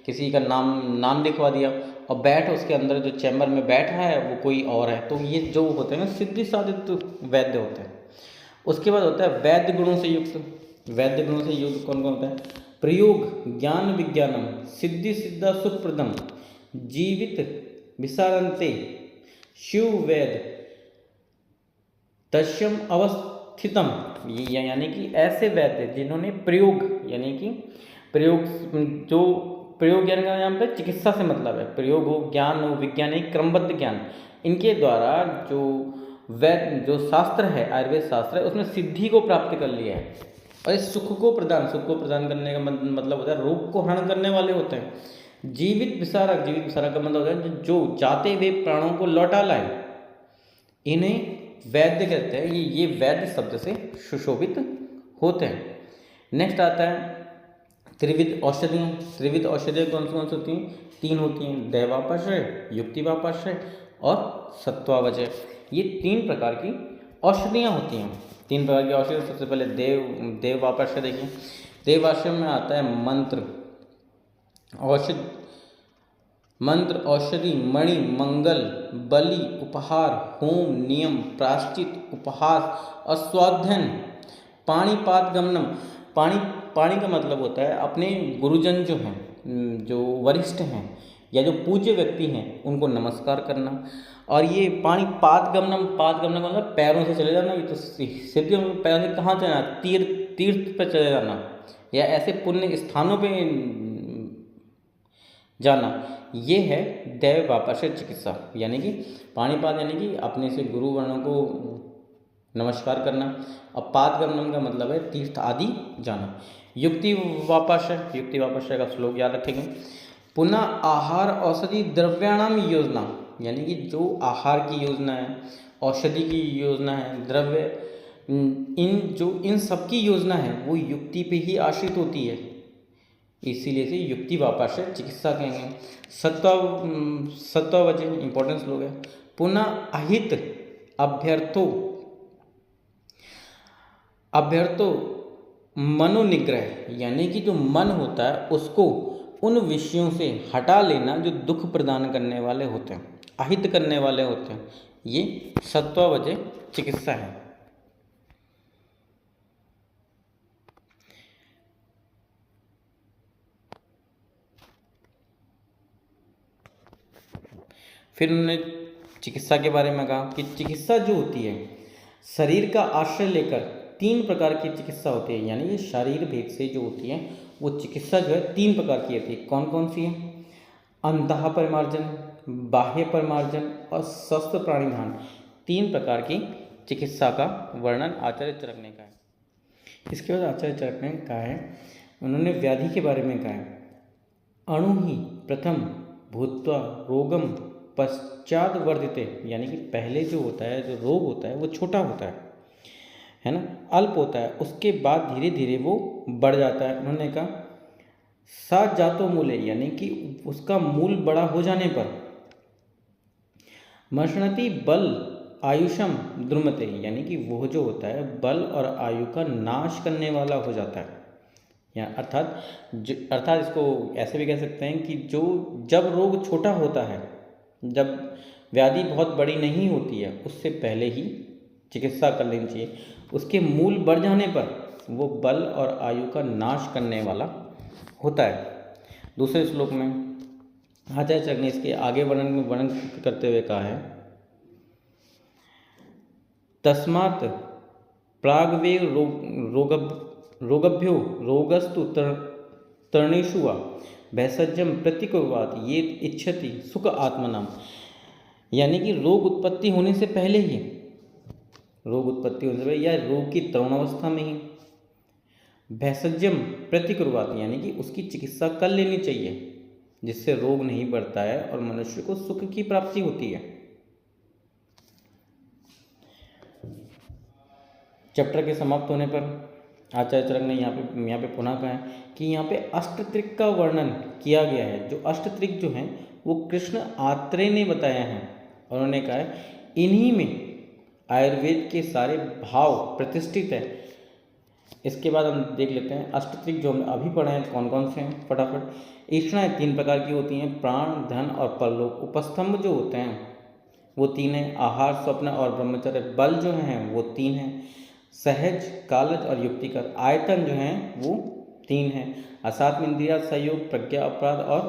किसी का नाम लिखवा दिया और उसके अंदर जो चैम्बर में बैठा है वो कोई और है, तो ये जो होते हैं ना सिद्धि साधित वैद्य होते हैं। उसके बाद होता है वैद्य गुणों से युक्त। वैद्य गुणों से युक्त कौन कौन होता है, प्रयोग ज्ञान विज्ञानम, सिद्धि सिद्धा सुप्रदम, जीवित विसारंते, शिव वेद, तस्यम अवस्थितम, ये यानी कि ऐसे वैद्य जिन्होंने प्रयोग यानी कि प्रयोग ज्ञान का यहाँ पे चिकित्सा से मतलब है, प्रयोग हो, ज्ञान हो, विज्ञान एक क्रमबद्ध ज्ञान, इनके द्वारा जो शास्त्र है, आयुर्वेद शास्त्र है, उसमें सिद्धि को प्राप्त कर लिया है। और इस सुख को प्रदान करने का मतलब होता है रोग को हरण करने वाले होते हैं। जीवित विसारक का मतलब होता है जो जाते हुए प्राणों को लौटा लाए, इन्हें वैद्य कहते हैं। ये वैद्य शब्द से सुशोभित होते हैं। नेक्स्ट आता है त्रिविध औषधियाँ। त्रिविध औषधियाँ कौन सी होती हैं, 3 होती हैं, दैवापाश्रय, युक्तिवापाश्रय और सत्वावचय। ये 3 प्रकार की औषधियाँ होती हैं। 3 प्रकार की औषधि, सबसे पहले देवापाश्रय देखिए। देवाश्रय में आता है मंत्र, औषधि, मणि, मंगल, बलि, उपहार, होम, नियम, प्राश्चित, उपहास और स्वाध्ययन। पाणिपाद गमनम, पाणी पाणी का मतलब होता है अपने गुरुजन जो हैं, जो वरिष्ठ हैं या जो पूज्य व्यक्ति हैं उनको नमस्कार करना। और ये पाणिपाद गमनम, पाद गमनम मतलब पैरों से चले जाना। ये तो सीधे पैरों से कहाँ चले जाना, तीर्थ पर चले जाना या ऐसे पुण्य स्थानों पे जाना। ये है दैव वापस चिकित्सा, यानी कि पाणिपाद यानी कि अपने से गुरु वर्णों को नमस्कार करना। और पादगमनम का मतलब है तीर्थ आदि जाना। युक्ति वापस, युक्ति वापस का श्लोक याद रखेंगे। पुनः आहार औषधि द्रव्याणाम योजना, यानी कि जो आहार की योजना है, औषधि की योजना है, द्रव्य, इन सब की योजना है वो युक्ति पे ही आश्रित होती है, इसीलिए से युक्ति वापस चिकित्सा कहेंगे। सत्वावचन इंपॉर्टेंस लोग है। पुनः अहित अभ्यर्थो मनोनिग्रह, यानी कि जो मन होता है उसको उन विषयों से हटा लेना जो दुख प्रदान करने वाले होते हैं, अहित करने वाले होते हैं। ये सत्वावचन चिकित्सा है। फिर उन्होंने चिकित्सा के बारे में कहा कि चिकित्सा जो होती है शरीर का आश्रय लेकर 3 प्रकार की चिकित्सा होती है, यानी ये शारीर भेद से जो होती है वो चिकित्सा जो है 3 प्रकार की होती है। कौन कौन सी है? अंतः परिमार्जन, बाह्य परिमार्जन और स्वस्थ प्राणिधान। 3 प्रकार की चिकित्सा का वर्णन आचार्य चरक ने कहा है। इसके बाद आचार्य चरक ने कहा है, उन्होंने व्याधि के बारे में कहा है, अणु ही प्रथम भूत्वा रोगम पश्चात वर्धिते, यानी कि पहले जो होता है, जो रोग होता है वो छोटा होता है ना, अल्प होता है, उसके बाद धीरे धीरे वो बढ़ जाता है। उन्होंने कहा सा जातो मूले, यानी कि उसका मूल बड़ा हो जाने पर मर्षणति बल आयुषम द्रुमते, यानी कि वो जो होता है बल और आयु का नाश करने वाला हो जाता है। या अर्थात इसको ऐसे भी कह सकते हैं कि जब रोग छोटा होता है, जब व्याधि बहुत बड़ी नहीं होती है, उससे पहले ही चिकित्सा कर लेनी चाहिए। उसके मूल बढ़ जाने पर वो बल और आयु का नाश करने वाला होता है। दूसरे श्लोक में आचार्य चरक ने इसके आगे वर्णन करते हुए कहा है, तस्मात् प्राग्वे रोगभ्यो रोगस्तु तरणेषु वा भैषज्यम प्रतिकुर्वात ये इच्छति सुख आत्मनाम, यानी कि रोग उत्पत्ति होने से पहले ही, या रोग की तरुणावस्था में ही भैषज्यम प्रतिकुर्वात, यानी कि उसकी चिकित्सा कर लेनी चाहिए, जिससे रोग नहीं बढ़ता है और मनुष्य को सुख की प्राप्ति होती है। चैप्टर के समाप्त होने पर आचार्य चरक ने यहाँ पे पुनः कहा है कि यहाँ पे अष्टत्रिक का वर्णन किया गया है। जो अष्टत्रिक जो हैं वो कृष्ण आत्रेय ने बताया है, और उन्होंने कहा है इन्हीं में आयुर्वेद के सारे भाव प्रतिष्ठित है। इसके बाद हम देख लेते हैं अष्टत्रिक जो हम अभी पढ़े हैं कौन कौन से हैं फटाफट। ईक्षणाएँ 3 प्रकार की होती हैं, प्राण, धन और परलोक। उपस्तंभ जो होते हैं वो 3 हैं, आहार, स्वप्न और ब्रह्मचर्य। बल जो हैं वो 3 हैं, सहज, कालज और युक्तिकर। आयतन जो हैं वो 3 हैं, असात्म इंद्रिया, संयोग, प्रज्ञा, अपराध और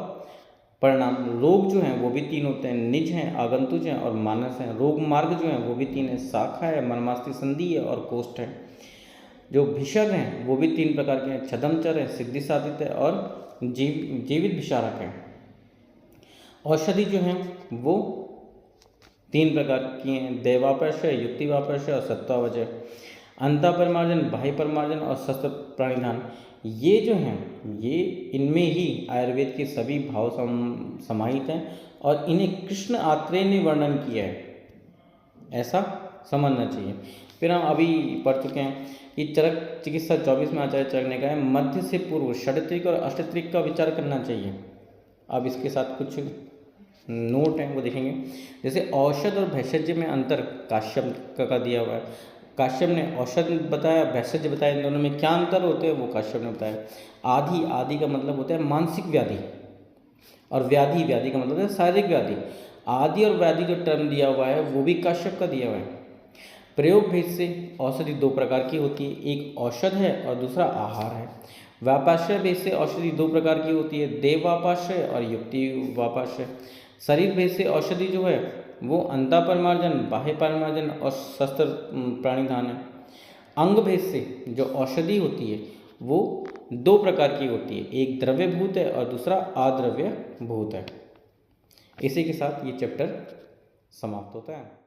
परिणाम। रोग जो हैं वो भी 3 होते हैं, निज हैं, आगंतुज हैं और मानस हैं। रोग मार्ग जो हैं वो भी 3 हैं, शाखा है, मर्मास्ति संधि है और कोष्ठ है। जो भिषग हैं वो भी 3 प्रकार के हैं, छदमचर है, सिद्धि साधित है और जीवित विशारक है। औषधि जो हैं वो 3 प्रकार की हैं, दैवापर्श है, युक्तिवापर्श है और सत्वावचय। अंतः परिमार्जन, बाह्य परिमार्जन और शस्त्र प्राणिधान, ये जो हैं ये इनमें ही आयुर्वेद के सभी भाव समाहित हैं और इन्हें कृष्ण आत्रेय ने वर्णन किया है, ऐसा समझना चाहिए। फिर हम अभी पढ़ चुके हैं कि चरक चिकित्सा 24 में आचार्य चरक ने कहा है मध्य से पूर्व षड्त्रिक और अष्टत्रिक का विचार करना चाहिए। अब इसके साथ कुछ नोट हैं वो देखेंगे। जैसे औषध और भैषज्य में अंतर काश्यप का दिया हुआ है। काश्यप ने औषध बताया, भैषज्य बताया, इन दोनों में क्या अंतर होते हैं वो काश्यप ने बताया। आदि का मतलब होता है मानसिक व्याधि, और व्याधि का मतलब है शारीरिक व्याधि। आदि और व्याधि जो टर्म दिया हुआ है वो भी काश्यप का दिया हुआ है। प्रयोग भेद से औषधि दो प्रकार की होती है, एक औषध है और दूसरा आहार है। व्यापाश्रय भेद से औषधि दो प्रकार की होती है, देव वापाश्रय और युक्ति वापाश्रय। शरीर भेद से औषधि जो है वो अंतः परिमार्जन, बाह्य परिमार्जन और शस्त्र प्राणिधान है। अंग भेद से जो औषधि होती है वो दो प्रकार की होती है, एक द्रव्यभूत है और दूसरा अद्रव्यभूत है। इसी के साथ ये चैप्टर समाप्त होता है।